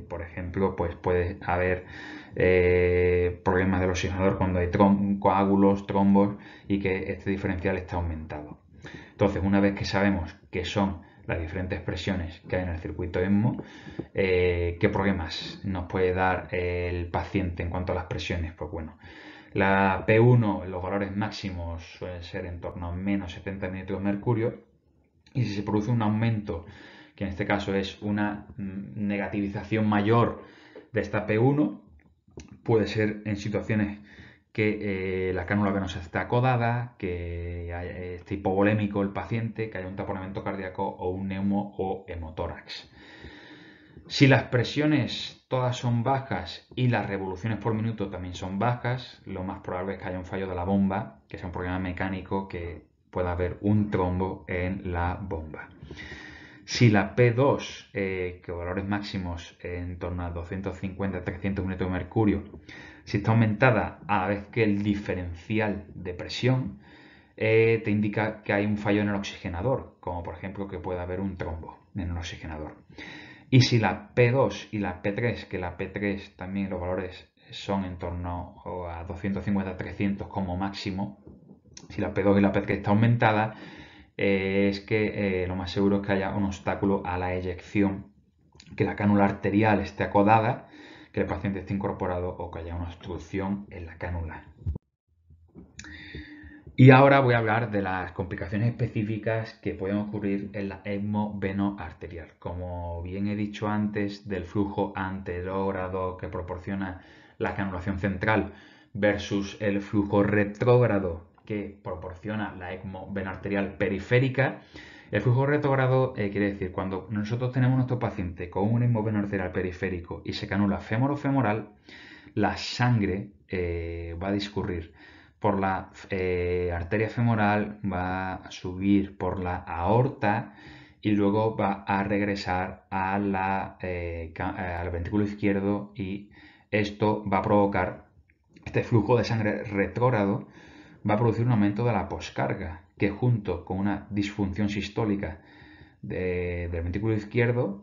Por ejemplo, pues puede haber problemas del oxigenador cuando hay coágulos, trombos y que este diferencial está aumentado. Entonces, una vez que sabemos qué son las diferentes presiones que hay en el circuito ECMO, ¿qué problemas nos puede dar el paciente en cuanto a las presiones? Pues bueno, la P1, los valores máximos suelen ser en torno a menos 70 mililitros de mercurio, y si se produce un aumento, que en este caso es una negativización mayor de esta P1, puede ser en situaciones que la cánula venosa está acodada, que esté hipovolémico el paciente, que haya un taponamiento cardíaco o un neumo o hemotórax. Si las presiones todas son bajas y las revoluciones por minuto también son bajas, lo más probable es que haya un fallo de la bomba, que sea un problema mecánico, que pueda haber un trombo en la bomba. Si la P2, que valores máximos en torno a 250-300 mililitros de mercurio, si está aumentada a la vez que el diferencial de presión, te indica que hay un fallo en el oxigenador, como por ejemplo que puede haber un trombo en el oxigenador. Y si la P2 y la P3, que la P3 también los valores son en torno a 250-300 como máximo, si la P2 y la P3 está aumentada, es que lo más seguro es que haya un obstáculo a la eyección, que la cánula arterial esté acodada, que el paciente esté incorporado o que haya una obstrucción en la cánula. Y ahora voy a hablar de las complicaciones específicas que pueden ocurrir en la ECMO veno-arterial. Como bien he dicho antes, del flujo anterógrado que proporciona la canulación central versus el flujo retrógrado que proporciona la ECMO veno-arterial periférica. El flujo retrógrado quiere decir cuando nosotros tenemos nuestro paciente con un ECMO veno-arterial periférico y se canula fémoro-femoral, la sangre va a discurrir por la arteria femoral, va a subir por la aorta y luego va a regresar a al ventrículo izquierdo, y esto va a provocar este flujo de sangre retrógrado, va a producir un aumento de la poscarga, que junto con una disfunción sistólica del ventrículo izquierdo,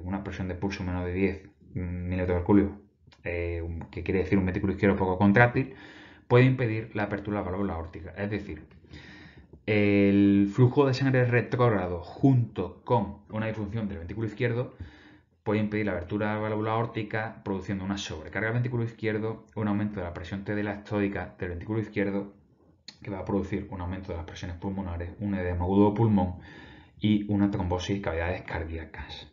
una presión de pulso menor de 10 mililitros de mercurio, que quiere decir un ventrículo izquierdo poco contráctil, puede impedir la apertura de la válvula aórtica. Es decir, el flujo de sangre retrógrado junto con una disfunción del ventrículo izquierdo puede impedir la abertura de la válvula aórtica, produciendo una sobrecarga del ventrículo izquierdo, un aumento de la presión diastólica del ventrículo izquierdo, que va a producir un aumento de las presiones pulmonares, un edema agudo de pulmón y una trombosis de cavidades cardíacas.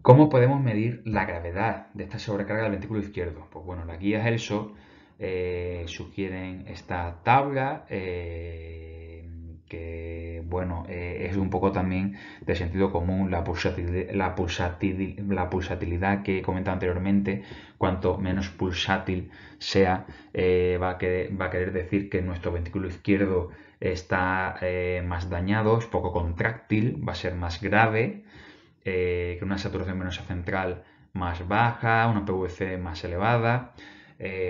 ¿Cómo podemos medir la gravedad de esta sobrecarga del ventrículo izquierdo? Pues bueno, las guías ELSO sugieren esta tabla, que bueno, es un poco también de sentido común, la pulsatilidad que he comentado anteriormente. Cuanto menos pulsátil sea, va a querer decir que nuestro ventrículo izquierdo está más dañado, es poco contráctil, va a ser más grave, que una saturación venosa central más baja, una PVC más elevada.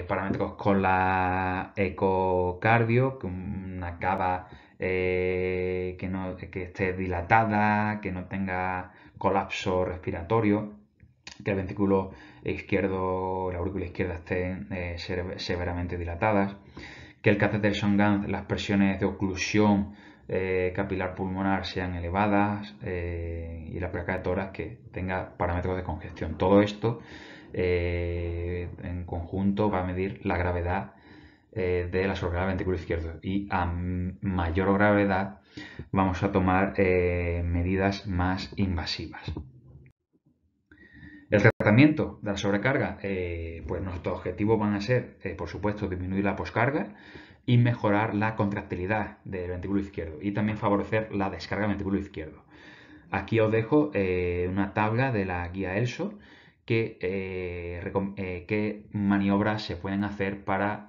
Parámetros con la ecocardio, que una cava que esté dilatada, que no tenga colapso respiratorio, que el ventrículo izquierdo, la aurícula izquierda estén severamente dilatadas, que el catéter Swan-Ganz, las presiones de oclusión capilar pulmonar sean elevadas y la placa de tórax que tenga parámetros de congestión. Todo esto en conjunto va a medir la gravedad de la sobrecarga del ventrículo izquierdo, y a mayor gravedad vamos a tomar medidas más invasivas. El tratamiento de la sobrecarga, pues nuestros objetivos van a ser, por supuesto, disminuir la poscarga y mejorar la contractilidad del ventrículo izquierdo, y también favorecer la descarga del ventrículo izquierdo. Aquí os dejo una tabla de la guía ELSO qué maniobras se pueden hacer para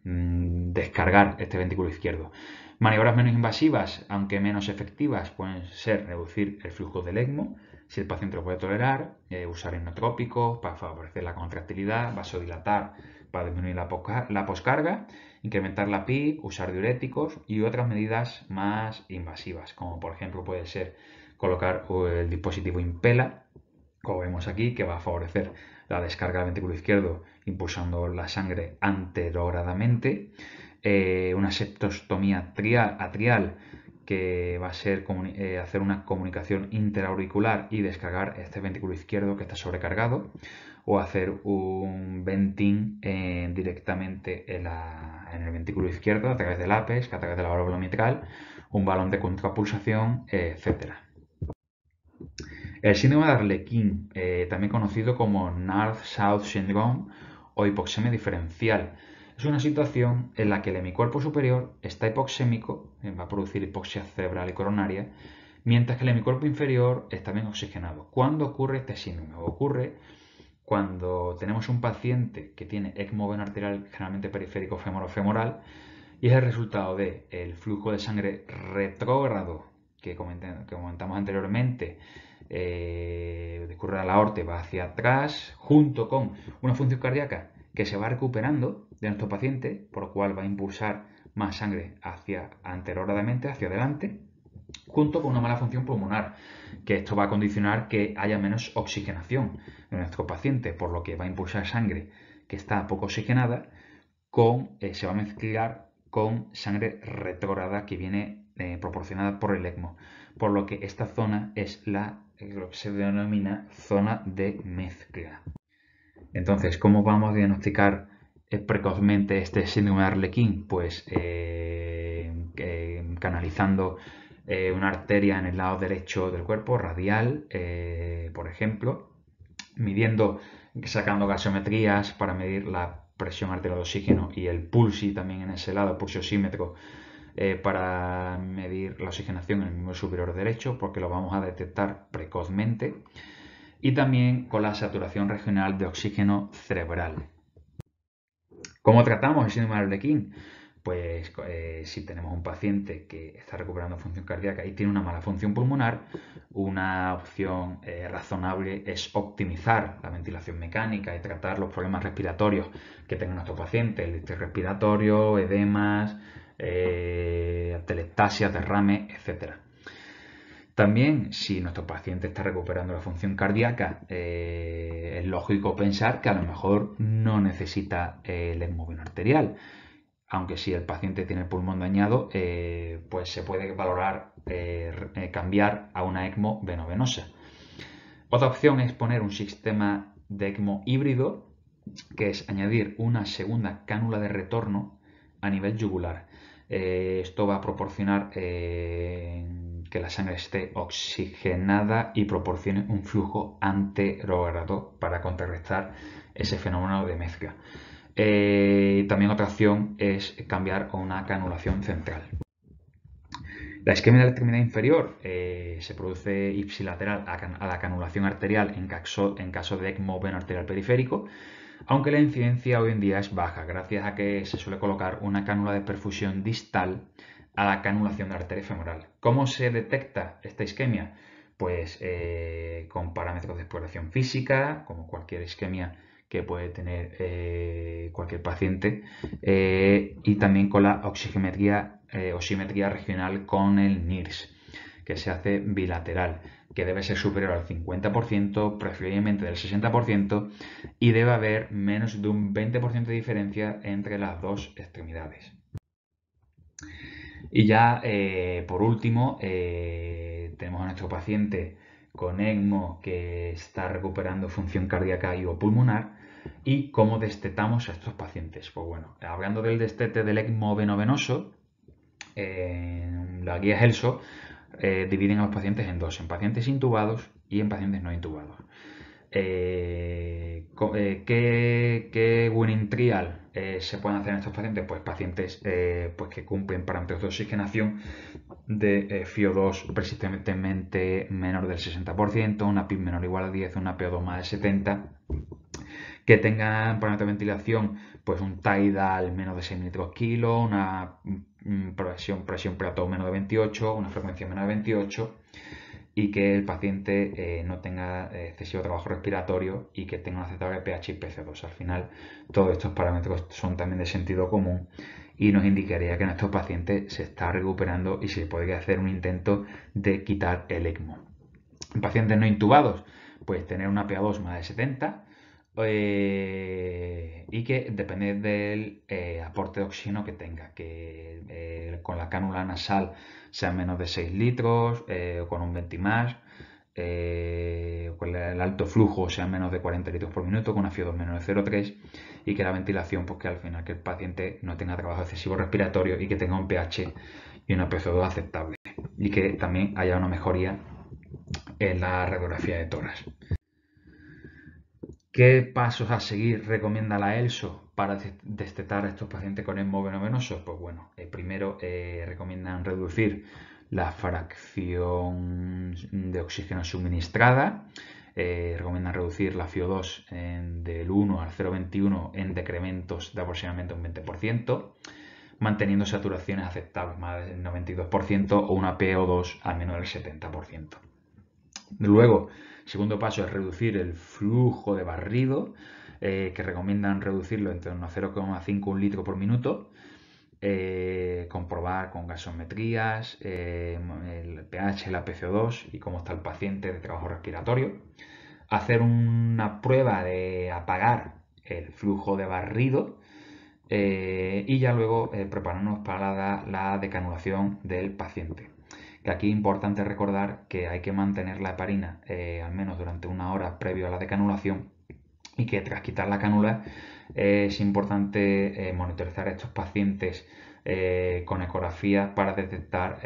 descargar este ventrículo izquierdo. Maniobras menos invasivas, aunque menos efectivas, pueden ser reducir el flujo del ECMO, si el paciente lo puede tolerar, usar hipnotrópicos para favorecer la contractilidad, vasodilatar para disminuir la poscarga, incrementar la PI, usar diuréticos y otras medidas más invasivas, como por ejemplo puede ser colocar el dispositivo Impella, como vemos aquí, que va a favorecer la descarga del ventrículo izquierdo impulsando la sangre anterogradamente, una septostomía atrial, que va a ser hacer una comunicación interauricular y descargar este ventrículo izquierdo que está sobrecargado, o hacer un venting directamente en el ventrículo izquierdo a través del APEX, a través de la válvula mitral, un balón de contrapulsación, etc. El síndrome de Arlequín, también conocido como North-South Syndrome o hipoxemia diferencial, es una situación en la que el hemicuerpo superior está hipoxémico, va a producir hipoxia cerebral y coronaria, mientras que el hemicuerpo inferior está bien oxigenado. ¿Cuándo ocurre este síndrome? Ocurre cuando tenemos un paciente que tiene ECMO veno arterial, generalmente periférico femoro-femoral, y es el resultado del flujo de sangre retrógrado que comentamos anteriormente, discurre a la aorta y va hacia atrás, junto con una función cardíaca que se va recuperando de nuestro paciente, por lo cual va a impulsar más sangre anterogradamente, hacia adelante, junto con una mala función pulmonar, que esto va a condicionar que haya menos oxigenación en nuestro paciente, por lo que va a impulsar sangre que está poco oxigenada, se va a mezclar con sangre retrógrada que viene proporcionada por el ECMO, por lo que esta zona es lo que se denomina zona de mezcla. Entonces, ¿cómo vamos a diagnosticar precozmente este síndrome de Arlequín? Pues canalizando una arteria en el lado derecho del cuerpo, radial, por ejemplo, sacando gasometrías para medir la presión arterial de oxígeno y el pulsi también en ese lado, pulsiosímetro, para medir la oxigenación en el miembro superior derecho, porque lo vamos a detectar precozmente, y también con la saturación regional de oxígeno cerebral. ¿Cómo tratamos el síndrome de Arlequín? Pues si tenemos un paciente que está recuperando función cardíaca y tiene una mala función pulmonar, una opción razonable es optimizar la ventilación mecánica y tratar los problemas respiratorios que tenga nuestro paciente, el distrés respiratorio, edemas, atelectasia, derrame, etc. También, si nuestro paciente está recuperando la función cardíaca, es lógico pensar que a lo mejor no necesita el ECMO veno arterial. Aunque si el paciente tiene el pulmón dañado, pues se puede valorar cambiar a una ECMO venovenosa. Otra opción es poner un sistema de ECMO híbrido, que es añadir una segunda cánula de retorno a nivel yugular. Esto va a proporcionar que la sangre esté oxigenada y proporcione un flujo anterogradado para contrarrestar ese fenómeno de mezcla. También otra opción es cambiar a una canulación central. La isquemia de la extremidad inferior se produce ipsilateral a la canulación arterial en caso de ECMO veno arterial periférico, aunque la incidencia hoy en día es baja, gracias a que se suele colocar una cánula de perfusión distal a la canulación de la arteria femoral. ¿Cómo se detecta esta isquemia? Pues con parámetros de exploración física, como cualquier isquemia que puede tener cualquier paciente, y también con la oximetría regional con el NIRS, que se hace bilateral, que debe ser superior al 50%, preferiblemente del 60%, y debe haber menos de un 20% de diferencia entre las dos extremidades. Y ya, por último, tenemos a nuestro paciente con ECMO que está recuperando función cardíaca y o pulmonar. ¿Y cómo destetamos a estos pacientes? Pues bueno, hablando del destete del ECMO venovenoso, la guía ELSO dividen a los pacientes en dos, en pacientes intubados y en pacientes no intubados. ¿Qué winning trial se pueden hacer en estos pacientes? Pues pacientes pues que cumplen parámetros de oxigenación de FiO2 persistentemente menor del 60%, una PIB menor o igual a 10, una PO2 más de 70, que tengan parámetro de ventilación, pues un tidal menos de 6 litros kilo, una presión plató menos de 28, una frecuencia menos de 28, y que el paciente no tenga excesivo trabajo respiratorio y que tenga un aceptable pH y PC2. Al final, todos estos parámetros son también de sentido común y nos indicaría que en estos pacientes se está recuperando y se podría hacer un intento de quitar el ECMO. En pacientes no intubados, pues tener una PA2 más de 70 y que depende del aporte de oxígeno que tenga, que con la cánula nasal sea menos de 6 litros o con un 20 más, con el alto flujo sea menos de 40 litros por minuto, con una FiO2 menos de 0,3, y que la ventilación, pues que al final que el paciente no tenga trabajo excesivo respiratorio y que tenga un pH y una PCO2 aceptable, y que también haya una mejoría en la radiografía de tórax. ¿Qué pasos a seguir recomienda la ELSO para destetar a estos pacientes con ECMO venovenoso? Pues bueno, primero recomiendan reducir la fracción de oxígeno suministrada, recomiendan reducir la FiO2 del 1 al 0,21 en decrementos de aproximadamente un 20%, manteniendo saturaciones aceptables, más del 92%, o una PO2 al menos del 70%. Luego, segundo paso es reducir el flujo de barrido, que recomiendan reducirlo entre unos 0,5 un litro por minuto. Comprobar con gasometrías el pH, la PCO2 y cómo está el paciente de trabajo respiratorio. Hacer una prueba de apagar el flujo de barrido y ya luego prepararnos para la decanulación del paciente. Que aquí es importante recordar que hay que mantener la heparina al menos durante una hora previo a la decanulación, y que tras quitar la cánula es importante monitorizar a estos pacientes con ecografía para detectar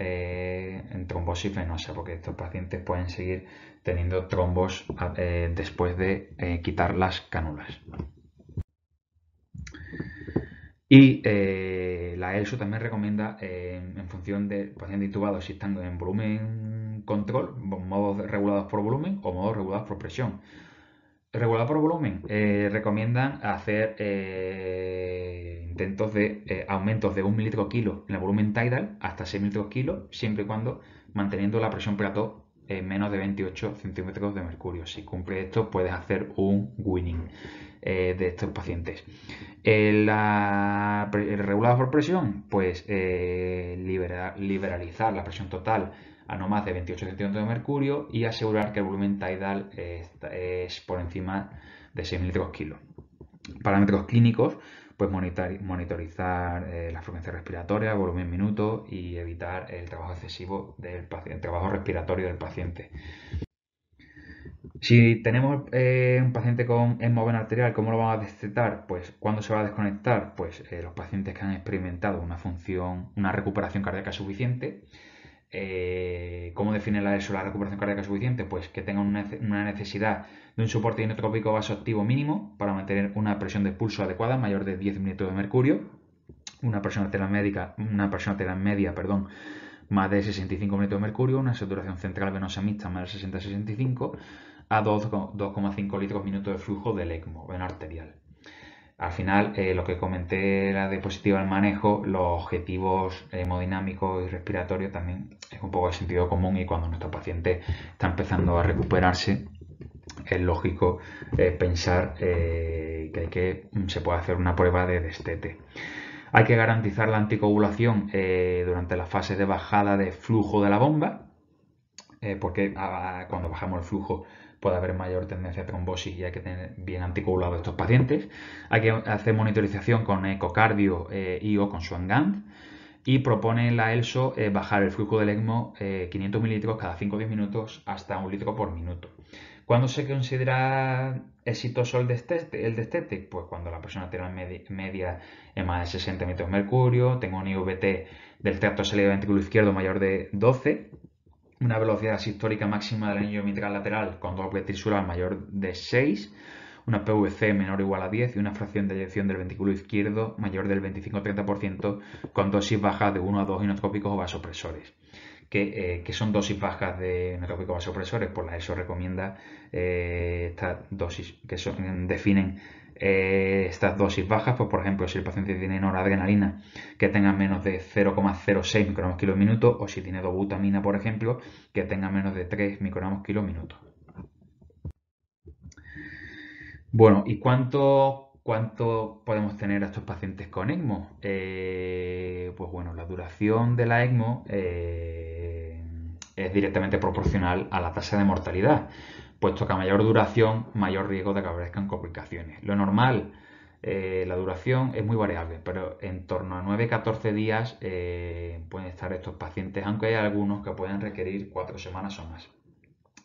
trombosis venosa, porque estos pacientes pueden seguir teniendo trombos después de quitar las cánulas. Y la ELSO también recomienda, en función de pacientes intubados, si están en volumen control, modos regulados por volumen o modos regulados por presión. Regulado por volumen, recomiendan hacer intentos de aumentos de 1 mililitro kilo en el volumen tidal hasta 6 mililitros kilo, siempre y cuando manteniendo la presión plató menos de 28 centímetros de mercurio. Si cumple esto, puedes hacer un winning de estos pacientes. El regulado por presión, pues liberalizar la presión total a no más de 28 centímetros de mercurio y asegurar que el volumen tidal es por encima de 6 mililitros kilo. Parámetros clínicos, pues monitorizar la frecuencia respiratoria, volumen minuto, y evitar el trabajo excesivo del paciente, el trabajo respiratorio del paciente. Si tenemos un paciente con ECMO arterial, ¿cómo lo vamos a destetar? Pues ¿cuándo se va a desconectar? Pues los pacientes que han experimentado una recuperación cardíaca suficiente. ¿Cómo define la ELSO la recuperación cardíaca suficiente? Pues que tengan una necesidad de un soporte inotrópico vasoactivo mínimo para mantener una presión de pulso adecuada, mayor de 10 mililitros de mercurio, una presión arterial media, más de 65 mililitros de mercurio, una saturación central venosa mixta más de 60-65, a 2,5 litros minuto de flujo del ECMO, vena arterial. Al final, lo que comenté, la diapositiva del manejo, los objetivos hemodinámicos y respiratorios también es un poco de sentido común, y cuando nuestro paciente está empezando a recuperarse, es lógico pensar que se puede hacer una prueba de destete. Hay que garantizar la anticoagulación durante la fase de bajada de flujo de la bomba. porque cuando bajamos el flujo puede haber mayor tendencia a trombosis y hay que tener bien anticoagulados estos pacientes. Hay que hacer monitorización con ecocardio y o con Swan-Ganz. Y propone la ELSO bajar el flujo del ECMO 500 mililitros cada 5 o 10 minutos hasta 1 litro por minuto. ¿Cuándo se considera exitoso el destete? Pues cuando la persona tiene una media en más de 60 metros de mercurio, tenga un IVT del tracto salido ventrículo izquierdo mayor de 12, una velocidad sistólica máxima del anillo mitral lateral con doble trisural mayor de 6, una PVC menor o igual a 10 y una fracción de eyección del ventrículo izquierdo mayor del 25-30% con dosis bajas de 1 a 2 inotrópicos o vasopresores. ¿Qué son dosis bajas de inotrópicos vasopresores? Pues la ESO recomienda estas dosis que definen estas dosis bajas, pues por ejemplo, si el paciente tiene noradrenalina que tenga menos de 0,06 microgramos kilo minuto, o si tiene dobutamina, por ejemplo, que tenga menos de 3 microgramos kilo minuto. Bueno, ¿y cuánto podemos tener a estos pacientes con ECMO? Pues bueno, la duración de la ECMO es directamente proporcional a la tasa de mortalidad, puesto que a mayor duración, mayor riesgo de que aparezcan complicaciones. Lo normal, la duración es muy variable, pero en torno a 9-14 días pueden estar estos pacientes, aunque hay algunos que pueden requerir 4 semanas o más.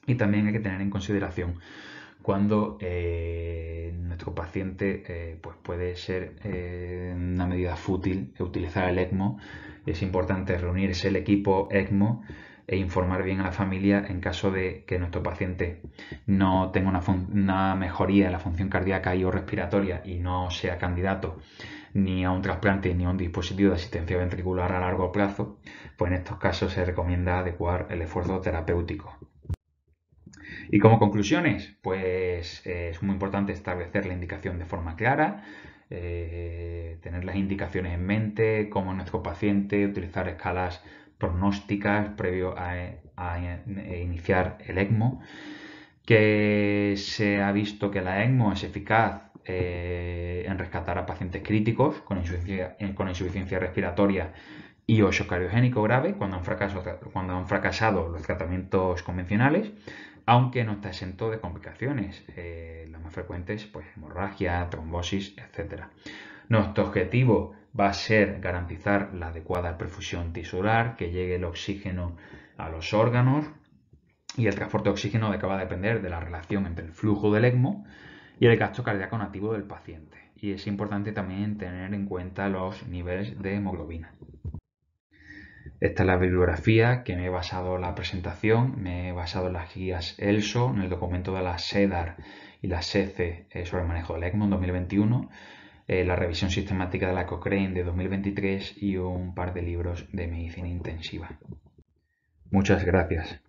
Y también hay que tener en consideración cuando nuestro paciente pues puede ser una medida fútil utilizar el ECMO. Es importante reunirse el equipo ECMO e informar bien a la familia en caso de que nuestro paciente no tenga una mejoría en la función cardíaca y o respiratoria y no sea candidato ni a un trasplante ni a un dispositivo de asistencia ventricular a largo plazo, pues en estos casos se recomienda adecuar el esfuerzo terapéutico. Y como conclusiones, pues es muy importante establecer la indicación de forma clara, tener las indicaciones en mente, como nuestro paciente, utilizar escalas pronósticas previo a iniciar el ECMO, que se ha visto que la ECMO es eficaz en rescatar a pacientes críticos con insuficiencia respiratoria y o shock cardiogénico grave cuando han fracasado los tratamientos convencionales, aunque no está exento de complicaciones, las más frecuentes, pues hemorragia, trombosis, etc. Nuestro objetivo va a ser garantizar la adecuada perfusión tisular, que llegue el oxígeno a los órganos, y el transporte de oxígeno va a depender de la relación entre el flujo del ECMO y el gasto cardíaco nativo del paciente. Y es importante también tener en cuenta los niveles de hemoglobina. Esta es la bibliografía que me he basado en la presentación, me he basado en las guías ELSO, en el documento de la SEDAR y la SECE sobre el manejo del ECMO en 2021, la revisión sistemática de la Cochrane de 2023 y un par de libros de medicina intensiva. Muchas gracias.